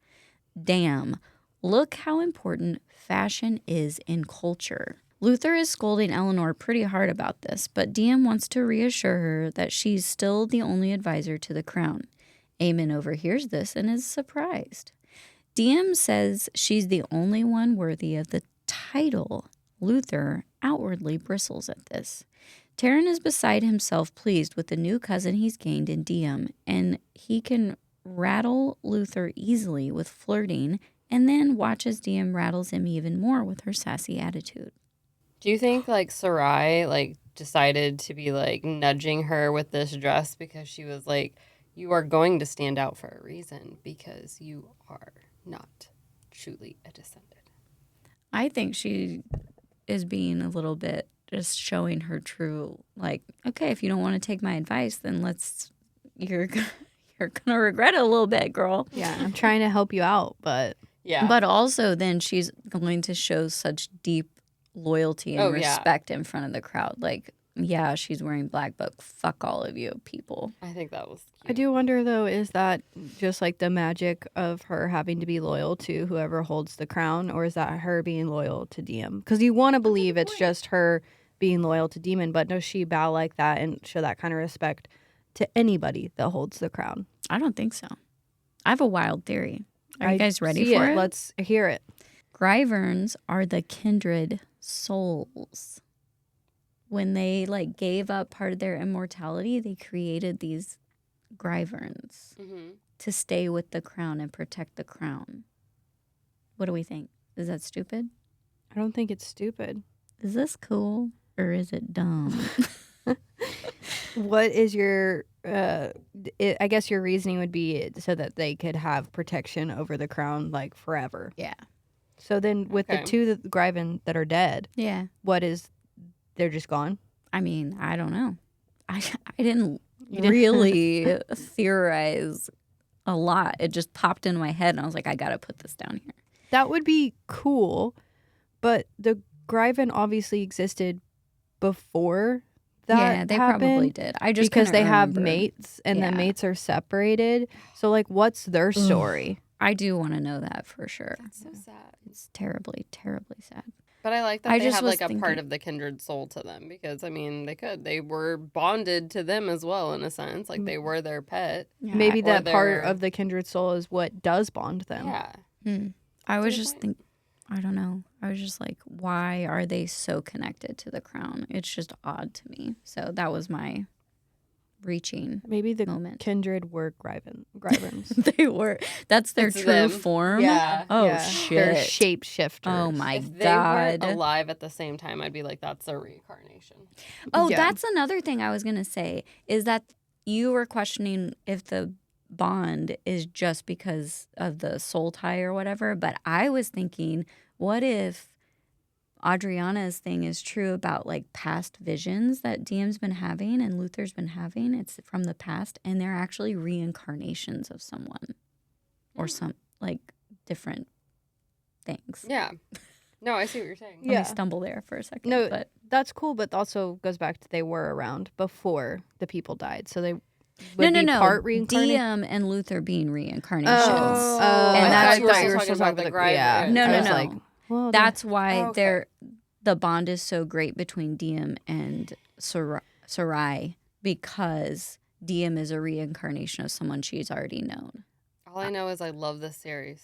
Damn, look how important fashion is in culture. Luther is scolding Eleanor pretty hard about this, but Diem wants to reassure her that she's still the only advisor to the crown. Eamon overhears this and is surprised. Diem says she's the only one worthy of the title. Luther outwardly bristles at this. Taryn is beside himself pleased with the new cousin he's gained in Diem, and he can rattle Luther easily with flirting and then watches Diem rattles him even more with her sassy attitude. Do you think like Sarai decided to be nudging her with this dress because she was like, you are going to stand out for a reason because you are not truly a descendant? I think she is being a little bit just showing her true, okay, if you don't want to take my advice, then you're gonna regret it a little bit, girl. Yeah, I'm trying to help you out, but Yeah. But also then she's going to show such deep loyalty and respect in front of the crowd. yeah, she's wearing black, but fuck all of you people. I think that was cute. I do wonder, though, is that just like the magic of her having to be loyal to whoever holds the crown, or is that her being loyal to Diem? Because you want to believe it's just her being loyal to Demon, but does she bow like that and show that kind of respect to anybody that holds the crown? I don't think so. I have a wild theory. Are you guys ready see for it? Let's hear it. Gryverns are the kindred souls. When they like gave up part of their immortality, they created these Gryverns to stay with the crown and protect the crown. What do we think? Is that stupid? I don't think it's stupid. Is this cool or is it dumb? What is your, I guess your reasoning would be so that they could have protection over the crown like forever. Yeah. So then with the two Gryven that are dead, Yeah. what is, they're just gone? I mean, I don't know. I didn't really theorize a lot. It just popped into my head and I was like, I got to put this down here. That would be cool, but the Gryven obviously existed before that they happened, probably did. I just because they couldn't have remember. mates and Yeah. the mates are separated. So like, what's their story? I do want to know that for sure. That's so sad. It's terribly, terribly sad. But I like that I they just have was like a part thinking- of the kindred soul to them because I mean they were bonded to them as well in a sense, like they were their pet. Yeah. Maybe Or that part their- of the kindred soul is what does bond them. Yeah. I was good just point. I don't know. I was just like, why are they so connected to the crown? It's just odd to me. So that was my reaching Maybe the moment. kindred were Gryvens. They were. That's their It's true them. form. Yeah. Oh Yeah. They're shit. shapeshifters. Oh my If they god. weren't alive at the same time, I'd be like, that's a reincarnation. Oh, Yeah. that's another thing I was gonna say is that you were questioning if the bond is just because of the soul tie or whatever, but I was thinking, what if Adriana's thing is true about like past visions that Diem's been having and Luther's been having? It's from the past and they're actually reincarnations of someone or some like different things. Yeah. No, I see what you're saying. Let me stumble there for a second. No, but that's cool, but also goes back to they were around before the people died, so they would no. be part reincarnated. Diem and Luther being reincarnations. And And that's that's what why you you were were still talking talking about about. the Yeah, Gryven. No, I no, was no. like, well, That's why Okay. the bond is so great between Diem and Sarai because Diem is a reincarnation of someone she's already known. All I know is I love this series.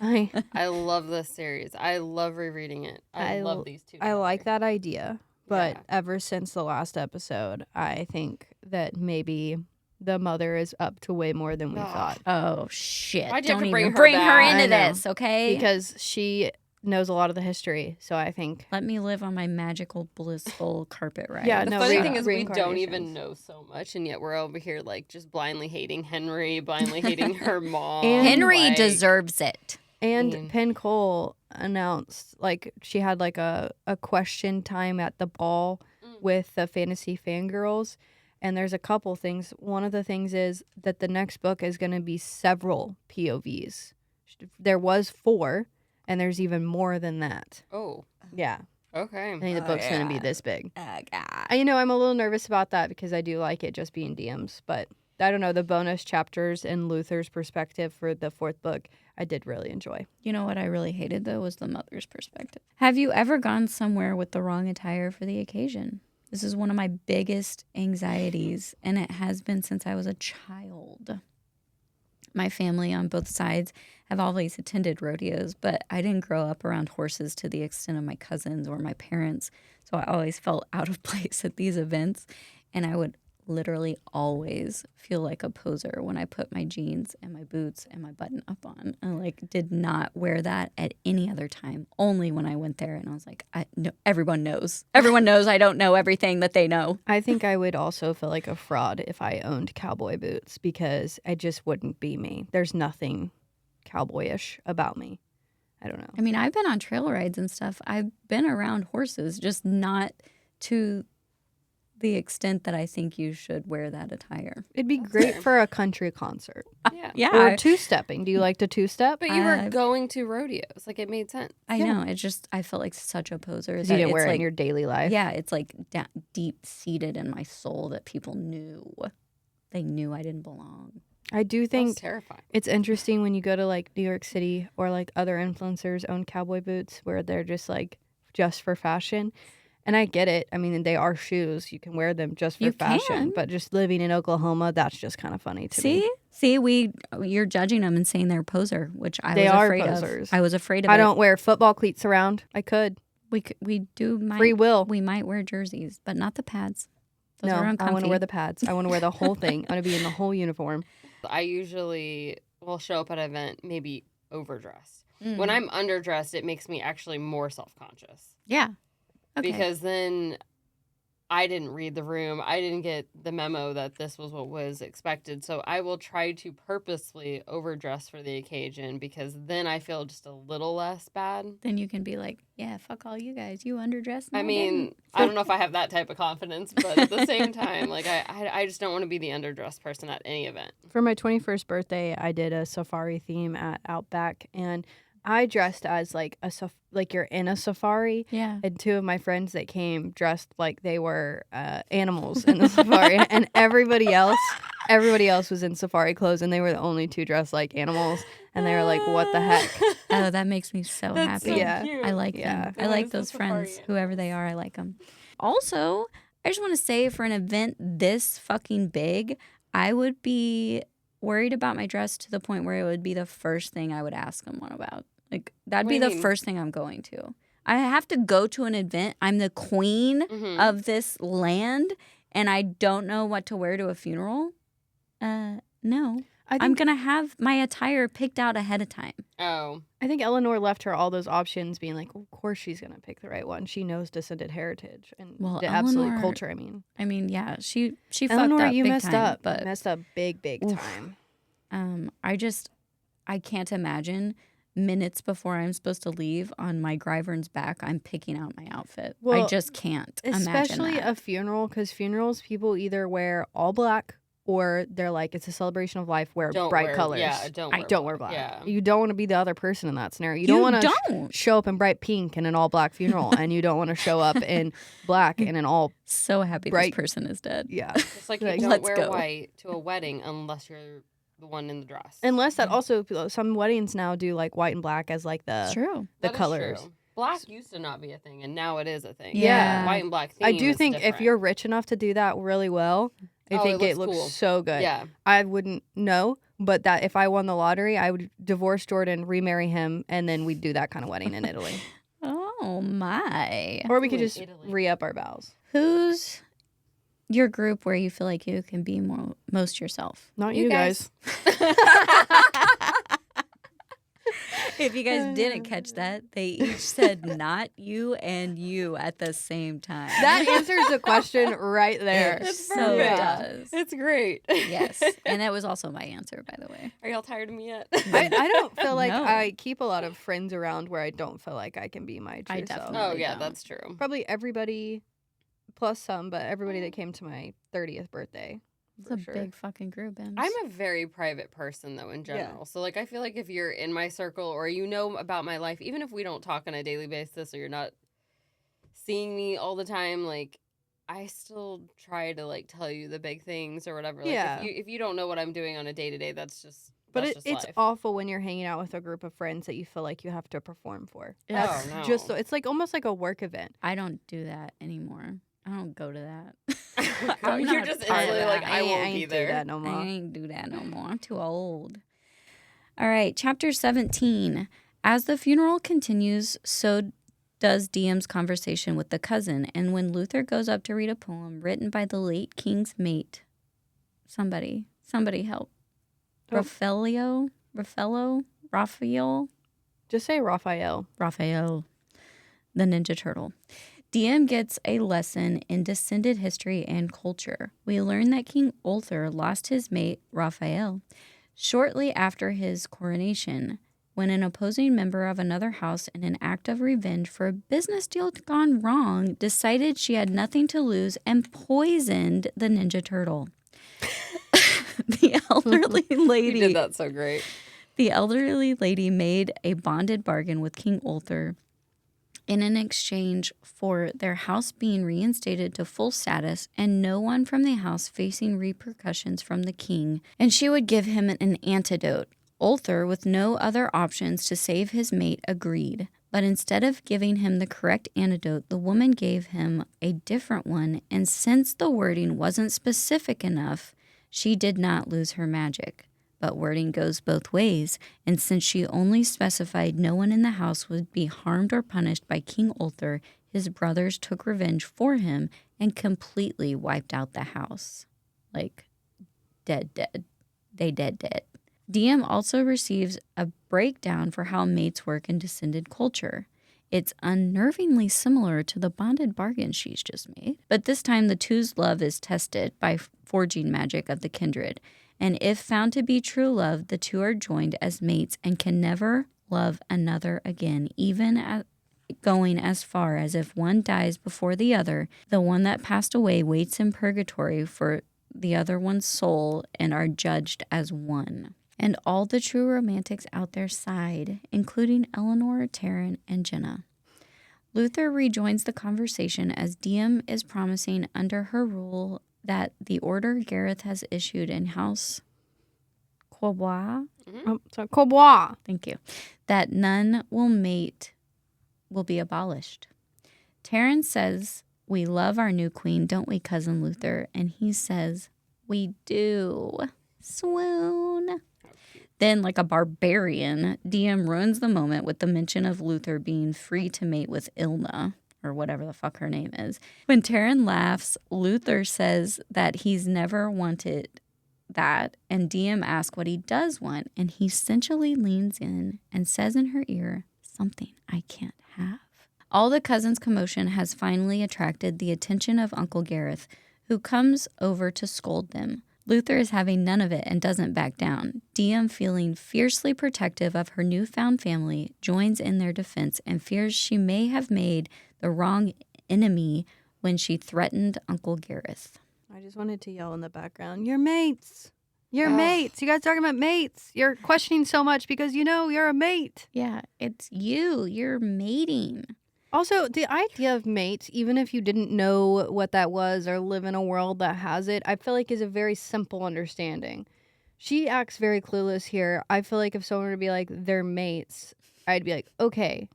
I I love this series. I love rereading it. I love these two. I like together. that idea, but Yeah. ever since the last episode, I think that maybe the mother is up to way more than we Ugh. thought, Oh shit! Why'd you have Don't to bring even her bring her back? into I know. this, okay? because she knows a lot of the history. So I think, Let me live on my magical, blissful carpet ride. Yeah, The no, funny re- thing is we don't reincarnations. even know so much, and yet we're over here like just blindly hating Henry, blindly hating her mom. And- Henry like, deserves it. and mean- Penn Cole announced, like, she had like a question time at the ball with the fantasy fangirls. And there's a couple things. One of the things is that the next book is going to be several POVs. There was 4, and there's even more than that. Oh, Yeah. okay. I think the book's going to be this big. God. I'm a little nervous about that because I do like it just being DMs. But I don't know, the bonus chapters and Luther's perspective for the 4th book, I did really enjoy. You know what I really hated, though, was the mother's perspective. Have you ever gone somewhere with the wrong attire for the occasion? This is one of my biggest anxieties, and it has been since I was a child. My family on both sides have always attended rodeos, but I didn't grow up around horses to the extent of my cousins or my parents, so I always felt out of place at these events, and I would literally always feel like a poser when I put my jeans and my boots and my button up on. I did not wear that at any other time, only when I went there, and I was like, no, everyone knows. Everyone knows I don't know everything that they know. I think I would also feel like a fraud if I owned cowboy boots because I just wouldn't be me. There's nothing cowboyish about me. I don't know. I mean, I've been on trail rides and stuff. I've been around horses, just not to the extent that I think you should wear that attire. It'd be great for a country concert. Yeah. Yeah. Or two-stepping. Do you like to two-step? But you were going to rodeos. Like, it made sense. I know. It just, I felt like such a poser. Because that you didn't it's wear it like, in your daily life. Yeah, it's like deep-seated in my soul that people knew. They knew I didn't belong. I do That was think terrifying. it's interesting when you go to like New York City or like other influencers own cowboy boots where they're just like just for fashion. And I get it. I mean, they are shoes. You can wear them just for You fashion. can. But just living in Oklahoma, that's just kind of funny to me. See, you're judging them and saying they're a poser, which I They was are afraid posers. of. I was afraid of I it. don't wear football cleats around. I could. We do might, Free will. We might wear jerseys, but not the pads. Those No, are I uncomfy. want to wear the pads. I want to wear the whole thing. I want to be in the whole uniform. I usually will show up at an event maybe overdressed. Mm. When I'm underdressed, it makes me actually more self-conscious. Yeah. Okay. Because then I didn't read the room. I didn't get the memo that this was what was expected. So I will try to purposely overdress for the occasion because then I feel just a little less bad. Then you can be like, yeah, fuck all you guys. You underdressed. I mean, I don't know if I have that type of confidence, but at the same time, like I just don't want to be the underdressed person at any event. For my 21st birthday, I did a safari theme at Outback, and I dressed as like like you're in a safari. Yeah. And two of my friends that came dressed like they were animals in the safari, and everybody else was in safari clothes, and they were the only two dressed like animals, and they were like, "What the heck?" Oh, that makes me so That's happy. so Yeah. cute. I like Yeah. them. I That like is the those safari friends, whoever they are. I like them. Also, I just want to say for an event this fucking big, I would be worried about my dress to the point where it would be the first thing I would ask someone about. Like, that'd What be do you the mean? first thing I'm going to. I have to go to an event. I'm the queen Mhm. of this land, and I don't know what to wear to a funeral. No. I'm going to have my attire picked out ahead of time. Oh, I think Eleanor left her all those options, being like, "Of course she's gonna pick the right one. She knows descended heritage and Well, the absolute Eleanor- culture." I mean, Yeah, she Eleanor, fucked up you big messed time, up. but You messed up big Oof. time. I can't imagine minutes before I'm supposed to leave on my Gryvern's back, I'm picking out my outfit. I Well, just can't imagine Especially that. a funeral, because funerals, people either wear all black or they're like, it's a celebration of life, wear don't bright wear, colors. Yeah, Don't wear black. Yeah. You don't want to be the other person in that scenario. You don't want to show up in bright pink in an all black funeral, and you don't want to show up in black in an all So happy bright- this person is dead. yeah. Just like you Like, don't let's wear go. white to a wedding unless you're the one in the dress. Unless that also some weddings now do like white and black as like It's the true. That is colors. true. Black used to not be a thing, and now it is a thing. Yeah. White and black theme I do is think if different. you're rich enough to do that really well, I Oh, think it it looks cool. so good. Yeah. I wouldn't know, but that if I won the lottery, I would divorce Jordan, remarry him, and then we'd do that kind of wedding in Italy. Oh my. Or we could Ooh, in just Italy. re-up our vows. Who's your group where you feel like you can be most yourself? Not You you guys. If you guys didn't catch that, they each said not you and you at the same time. That answers the question right there. It so perfect. does. It's great. Yes. And that was also my answer, by the way. Are y'all tired of me yet? I don't feel like No. I keep a lot of friends around where I don't feel like I can be my true I self. definitely Oh, yeah, don't. that's true. Probably everybody plus some, but everybody that came to my 30th birthday. It's for a sure. big fucking group, Ems. I'm a very private person, though, in general. So, like, I feel like if you're in my circle or you know about my life, even if we don't talk on a daily basis or you're not seeing me all the time, like, I still try to, like, tell you the big things or whatever. Like, Yeah. if you don't know what I'm doing on a day-to-day, that's just But that's just it's life. awful when you're hanging out with a group of friends that you feel like you have to perform for. Yeah. That's Oh, no. just so, it's like almost like a work event. I don't do that anymore. I don't go to that. You're not just part of instantly that. like, I won't ain't be do there. that no more. I ain't do that no more. I'm too old. All right, chapter 17. As the funeral continues, so does Diem's conversation with the cousin. And when Luther goes up to read a poem written by the late king's mate, somebody help. Oh. Raphael, Just say Raphael. the Ninja Turtle. Diem gets a lesson in descended history and culture. We learn that King Ulthar lost his mate, Raphael, shortly after his coronation. when an opposing member of another house, in an act of revenge for a business deal gone wrong, decided she had nothing to lose and poisoned the Ninja Turtle. The elderly lady You did that so great. The elderly lady made a bonded bargain with King Ulthar in an exchange for their house being reinstated to full status and no one from the house facing repercussions from the king, and she would give him an antidote. Ulthar, with no other options to save his mate, agreed. But instead of giving him the correct antidote, the woman gave him a different one, and since the wording wasn't specific enough, she did not lose her magic. But wording goes both ways, and since she only specified no one in the house would be harmed or punished by King Ulthar, his brothers took revenge for him and completely wiped out the house. Like, dead. They dead. DM also receives a breakdown for how mates work in descended culture. It's unnervingly similar to the bonded bargain she's just made, but this time the two's love is tested by forging magic of the kindred. And if found to be true love, the two are joined as mates and can never love another again, even going as far as if one dies before the other, the one that passed away waits in purgatory for the other one's soul and are judged as one. And all the true romantics out there sighed, including Eleanor, Taryn, and Jenna. Luther rejoins the conversation as Diem is promising under her rule that the order Gareth has issued in House Quobois, Quobois. thank you, that none will be abolished. Taryn says, "We love our new queen, don't we, Cousin Luther?" And he says, "We do." Swoon. Then, like a barbarian, Diem ruins the moment with the mention of Luther being free to mate with Ilna, or whatever the fuck her name is. When Taryn laughs, Luther says that he's never wanted that, and Diem asks what he does want, and he sensually leans in and says in her ear, "Something I can't have." All the cousins' commotion has finally attracted the attention of Uncle Gareth, who comes over to scold them. Luther is having none of it and doesn't back down. Diem, feeling fiercely protective of her newfound family, joins in their defense and fears she may have made the wrong enemy when she threatened Uncle Gareth. I just wanted to yell in the background, "You're mates! You're mates! You guys talking about mates! You're questioning so much because you know you're a mate!" Yeah, it's you. You're mating. Also, the idea of mates, even if you didn't know what that was or live in a world that has it, I feel like is a very simple understanding. She acts very clueless here. I feel like if someone were to be like, "They're mates," I'd be like, "Okay,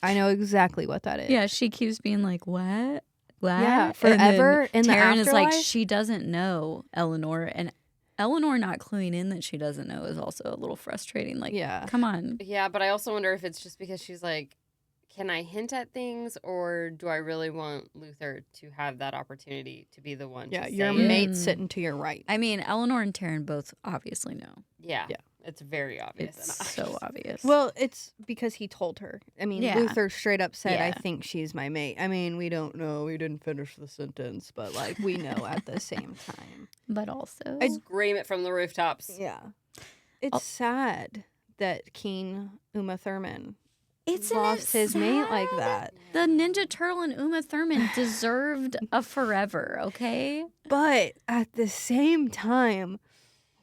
I know exactly what that is." Yeah, she keeps being like, "What? What?" Yeah, forever in the Taryn is like, afterlife? she doesn't know Eleanor, and Eleanor not cluing in that she doesn't know is also a little frustrating. Like, Yeah. come on. Yeah, but I also wonder if it's just because she's like, can I hint at things, or do I really want Luther to have that opportunity to be the one Yeah, to your say it? mate sitting to your right. I mean, Eleanor and Taryn both obviously know. Yeah, Yeah. it's very obvious. It's so obvious. Well, it's because he told her. I mean, Yeah. Luther straight up said, "I Yeah. think she's my mate." I mean, we don't know. We didn't finish the sentence, but like we know at the same time. But also, Scream it from the rooftops. Yeah. It's sad that King Uma Thurman isn't lost it his mate like sad? that. The Ninja Turtle and Uma Thurman deserved a forever, okay? But at the same time,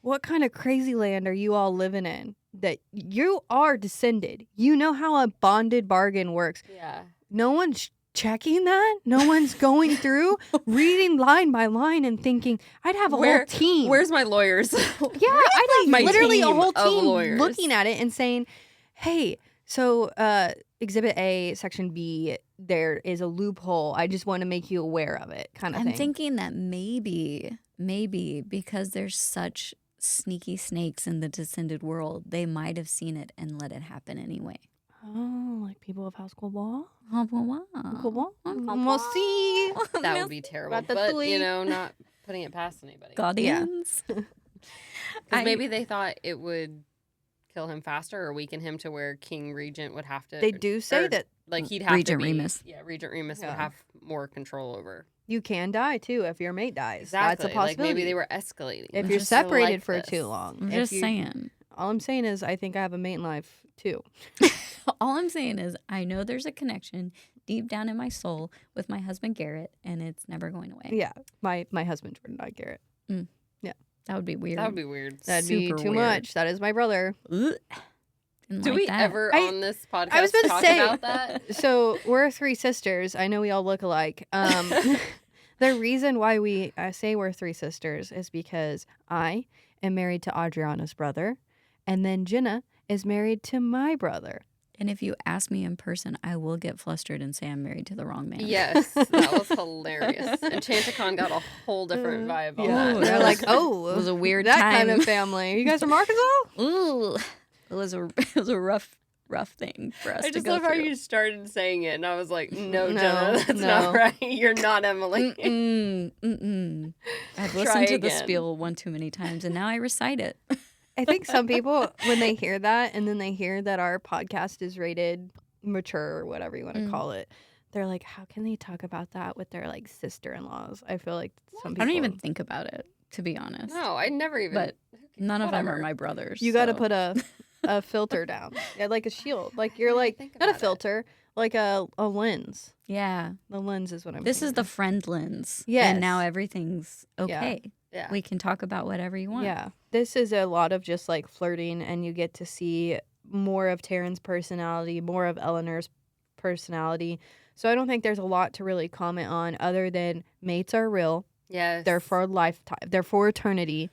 what kind of crazy land are you all living in? That you are descended. You know how a bonded bargain works. Yeah. No one's checking that. No one's going through, reading line by line and thinking, I'd have a whole team. Where's my lawyers? Yeah, I'd have my literally a team whole of team lawyers? looking at it and saying, hey, so Exhibit A, Section B, there is a loophole. I just want to make you aware of it, kind of I'm thing. thinking that maybe because there's such sneaky snakes in the descended world, they might have seen it and let it happen anyway. Oh, like people of House Quobois? Oh, wow. We'll see. That would be terrible. But, Ratatouille. not putting it past anybody. Guardians. Because maybe they thought it would kill him faster or weaken him to where King Regent would have to. They do say that like he'd have Regent to be, Remus. Yeah, Regent Remus Yeah. would have more control over. you can die too if your mate dies. Exactly. That's a possibility. Like maybe they were escalating. if I'm you're just separated like for this. too long. I'm If just you- saying. All I'm saying is I think I have a mate in life too. All I'm saying is I know there's a connection deep down in my soul with my husband Garrett, and it's never going away. Yeah, my husband Jordan, not Garrett. That would be weird. That would be weird. That'd be Super too weird. much. That is my brother. Ugh. Do Didn't like we that. ever on this podcast I was about to talk say- about that? So we're 3 sisters. I know we all look alike. The reason why we say we're 3 sisters is because I am married to Adriana's brother, and then Jenna is married to my brother. And if you ask me in person, I will get flustered and say I'm married to the wrong man. Yes, that was hilarious. And Chanticon got a whole different vibe on Yeah, that. they're like, oh, It was a weird that time. kind of family. You guys from Arkansas? Ooh, it was a rough thing for us I to just go love through. how you started saying it, and I was like, no, No, Jenna, that's no. not right. You're not Emily. I've Try listened to the again. spiel one too many times, and now I recite it. I think some people, when they hear that and then they hear that our podcast is rated mature or whatever you want to call it, they're like, how can they talk about that with their like sister-in-laws? I feel like some people. I don't even think about it, to be honest. No, I never even. But none of them are whatever. my brothers. You got to so- put a filter down. Yeah, like a shield. Like you're didn't like, think not a about it. filter, like a lens. Yeah. The lens is what I'm This is thinking the of. friend lens. Yes. And now everything's okay. Yeah. We can talk about whatever you want. Yeah. This is a lot of just like flirting, and you get to see more of Taryn's personality, more of Eleanor's personality. So I don't think there's a lot to really comment on other than mates are real. Yes. They're for a lifetime. They're for eternity.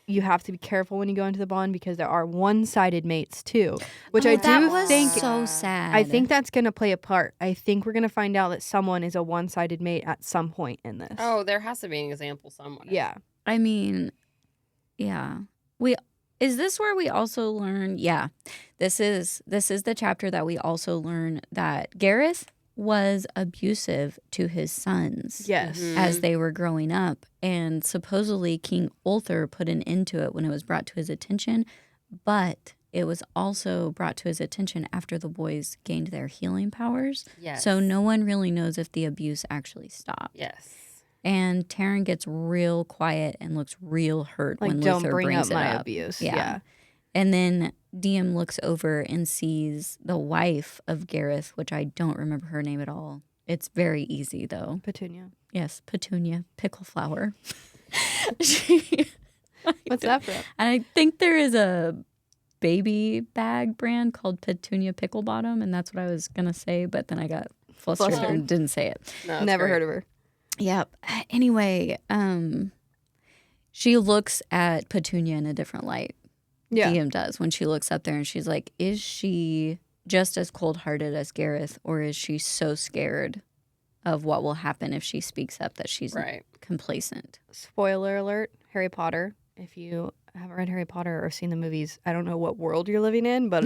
You have to be careful when you go into the bond because there are one-sided mates too, which I that do was think. so sad. I think that's going to play a part. I think we're going to find out that someone is a one-sided mate at some point in this. Oh, there has to be an example somewhere. yeah. I mean, yeah. Is this where we also learn? Yeah. This is the chapter that we also learn that Gareth was abusive to his sons. Yes. Mhm. As they were growing up, and supposedly King Ulthar put an end to it when it was brought to his attention, but it was also brought to his attention after the boys gained their healing powers. Yes. So no one really knows if the abuse actually stopped. Yes. And Taryn gets real quiet and looks real hurt Like, when don't Luther bring brings up it my up. abuse. Yeah. Yeah. And then Diem looks over and sees the wife of Gareth, which I don't remember her name at all. It's very easy though. Petunia. Yes, Petunia Pickleflower. She, What's that from? I think there is a baby bag brand called Petunia Picklebottom, and that's what I was gonna say, but then I got flustered Flustered. and didn't say it. No, that's Never great. heard of her. Yep. Anyway, she looks at Petunia in a different light. Yeah. Diem does when she looks up there and she's like, is she just as cold-hearted as Gareth, or is she so scared of what will happen if she speaks up that she's Right. complacent? Spoiler alert, Harry Potter. If you haven't read Harry Potter or seen the movies, I don't know what world you're living in, but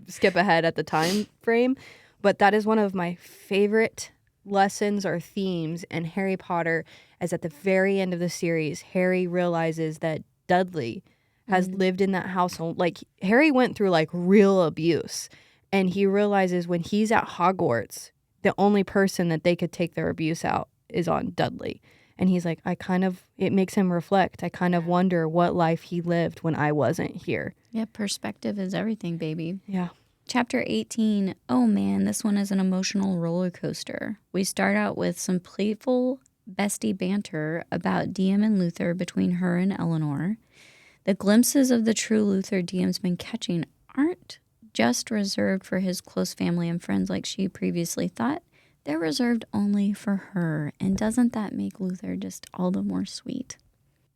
skip ahead at the time frame. But that is one of my favorite lessons or themes in Harry Potter, as at the very end of the series, Harry realizes that Dudley has lived in that household. Like, Harry went through like real abuse, and he realizes when he's at Hogwarts, the only person that they could take their abuse out is on Dudley. And he's like, it makes him reflect. I kind of wonder what life he lived when I wasn't here. Yeah, perspective is everything, baby. Yeah. Chapter 18. Oh man, this one is an emotional roller coaster. We start out with some playful bestie banter about Diem and Luther between her and Eleanor. The glimpses of the true Luther Diem's been catching aren't just reserved for his close family and friends like she previously thought. They're reserved only for her. And doesn't that make Luther just all the more sweet?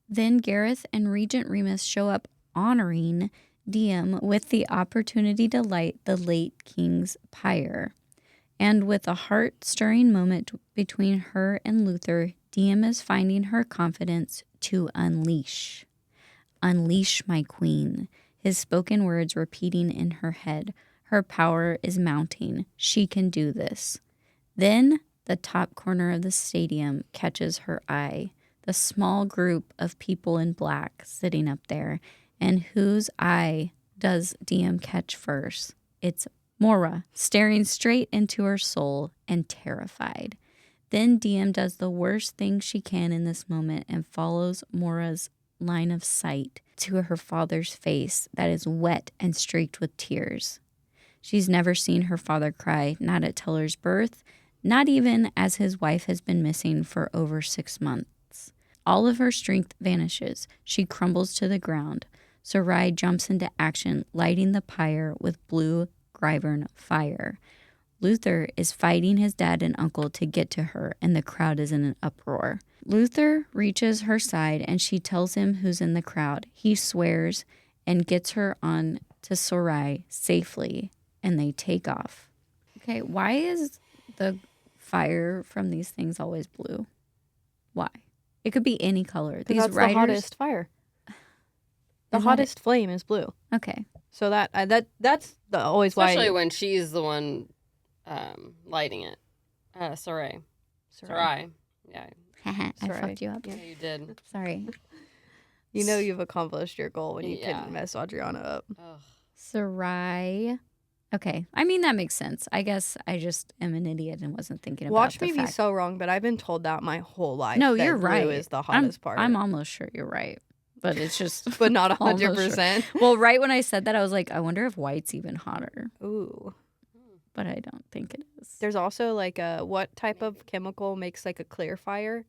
Then Gareth and Regent Remus show up honoring Diem with the opportunity to light the late king's pyre. And with a heart-stirring moment between her and Luther, Diem is finding her confidence to unleash. Unleash, my queen. His spoken words repeating in her head. Her power is mounting. She can do this. Then the top corner of the stadium catches her eye. The small group of people in black sitting up there. And whose eye does Diem catch first? It's Mora, staring straight into her soul and terrified. Then Diem does the worst thing she can in this moment and follows Mora's line of sight to her father's face that is wet and streaked with tears. She's never seen her father cry, not at Teller's birth, not even as his wife has been missing for over 6 months. All of her strength vanishes. She crumbles to the ground. Sarai jumps into action, lighting the pyre with blue Gryvern fire. Luther is fighting his dad and uncle to get to her, and the crowd is in an uproar. Luther reaches her side, and she tells him who's in the crowd. He swears and gets her on to Sarai safely, and they take off. Okay, why is the fire from these things always blue? Why? It could be any color. These That's writers, the hottest fire. The Is that hottest flame is blue. Okay. So that's always Especially why. when she's the one lighting it. Sarai. Sarai. Yeah. I Sorry. fucked you up. Yeah, you did. Sorry. You know you've accomplished your goal when you Yeah. can mess Adriana up. Ugh. Sarai. Okay. I mean, that makes sense. I guess I just am an idiot and wasn't thinking about Watch the me be fact. so wrong, but I've been told that my whole life. No, that you're blue right. is the hottest part. I'm almost sure you're right. But it's just... but not almost 100%. Well, right when I said that, I was like, I wonder if white's even hotter. Ooh. But I don't think it is. There's also like what type of chemical makes like a clear fire?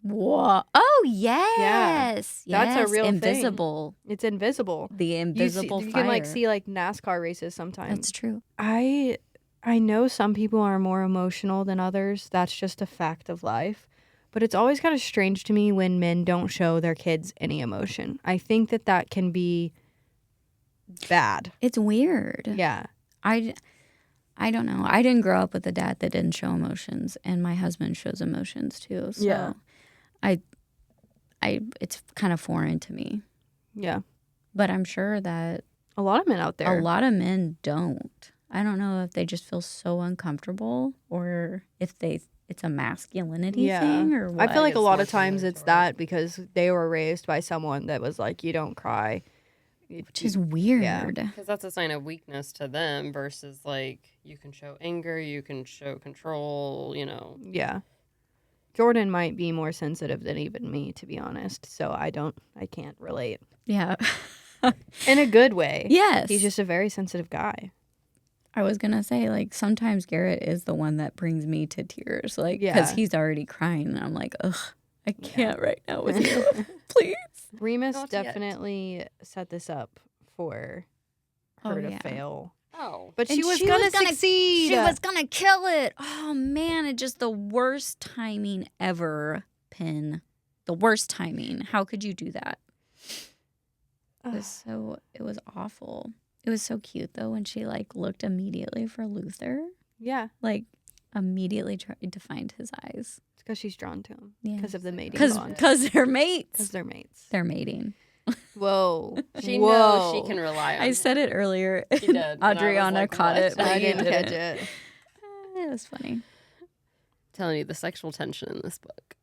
Whoa. Oh, yes. That's a Yes. real thing. Invisible. It's invisible. The invisible you fire. can like see like NASCAR races sometimes. That's true. I know some people are more emotional than others. That's just a fact of life. But it's always kind of strange to me when men don't show their kids any emotion. I think that can be bad. It's weird. Yeah. I don't know. I didn't grow up with a dad that didn't show emotions, and my husband shows emotions too. So Yeah. it's kind of foreign to me. Yeah. But I'm sure that A lot of men out there. a lot of men don't. I don't know if they just feel so uncomfortable or if it's a masculinity thing or what. I feel like a It's lot more of times similar it's to that because they were raised by someone that was like, you don't cry. Which is weird. Because that's a sign of weakness to them versus like you can show anger, you can show control, Yeah. Jordan might be more sensitive than even me, to be honest. So I can't relate. Yeah. In a good way. Yes. He's just a very sensitive guy. I was going to say, like, sometimes Garrett is the one that brings me to tears. Like, Yeah. because he's already crying. And I'm like, ugh, I can't right now with you. Please. Remus Not yet. definitely set this up for her to yeah. fail. Oh. But And she was she going was to gonna- succeed. She was going to kill it. Oh, man. It's just the worst timing ever, Penn. The worst timing. How could you do that? It was awful. It was so cute, though, when she, like, looked immediately for Luther. Yeah. Like, immediately tried to find his eyes. It's because she's drawn to him. Yeah. Because of the mating Because bond. they're mates. Because they're mates. They're mating. Whoa. She Whoa. knows she can rely on I him. said it earlier. She did, and I was Adriana like, caught what? it, but I you didn't catch didn't. it. It was funny. Telling you the sexual tension in this book.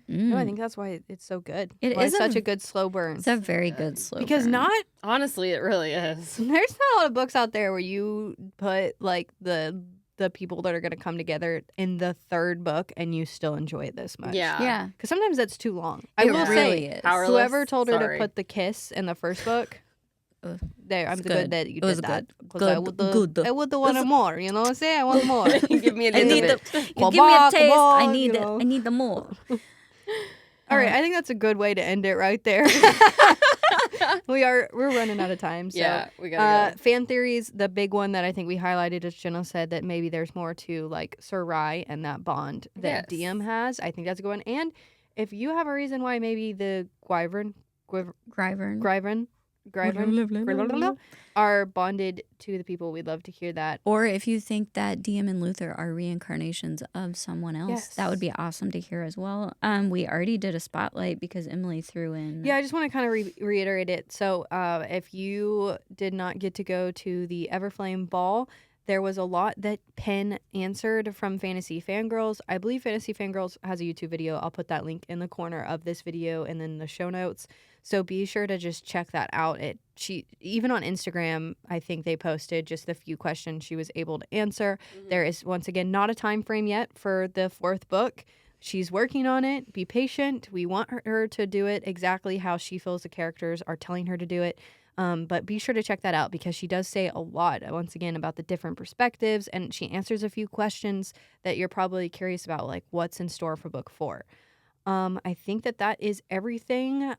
No, I think that's why it's so good. It Why is it's a- such a good slow burn. It's a very good slow Because burn. not Honestly, it really is. there's not a lot of books out there where you put like the people that are going to come together in the third book and you still enjoy it this much. Yeah. Yeah. Because sometimes that's too long. I It will really say, is. Powerless. whoever told her Sorry. to put the kiss in the first book, Ugh. there, I'm It's good good. that you It was did that. good. 'Cause I would have wanted more. You know what I'm saying? I want more. Give me a I little need bit. the. You Come give me a on, taste. come I on, need you it. know. I need the more. All right, I think that's a good way to end it right there. We're running out of time. So. Yeah, we gotta go. Fan theories, the big one that I think we highlighted, as Jenna said, that maybe there's more to like Sarai and that bond that Yes. Diem has. I think that's a good one. And if you have a reason why maybe the Gryvern are bonded to the people, we'd love to hear that. Or if you think that Diem and Luther are reincarnations of someone else, that would be awesome to hear as well. We already did a spotlight because Emily threw in. Yeah, I just want to kind of reiterate it. So if you did not get to go to the Everflame ball, there was a lot that Penn answered from Fantasy Fangirls. I believe Fantasy Fangirls has a YouTube video. I'll put that link in the corner of this video and then the show notes. So be sure to just check that out. Even on Instagram, I think they posted just the few questions she was able to answer. Mm-hmm. There is, once again, not a time frame yet for the fourth book. she's working on it. Be patient. We want her to do it exactly how she feels the characters are telling her to do it. But be sure to check that out because she does say a lot, once again, about the different perspectives, and she answers a few questions that you're probably curious about, like what's in store for book 4. I think that is everything.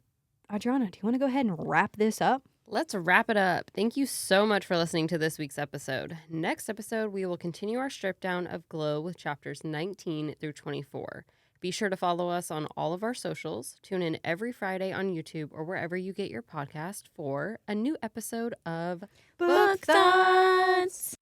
Adriana, do you want to go ahead and wrap this up? Let's wrap it up. Thank you so much for listening to this week's episode. Next episode, we will continue our strip down of Glow with chapters 19 through 24. Be sure to follow us on all of our socials. Tune in every Friday on YouTube or wherever you get your podcast for a new episode of Book Thoughts.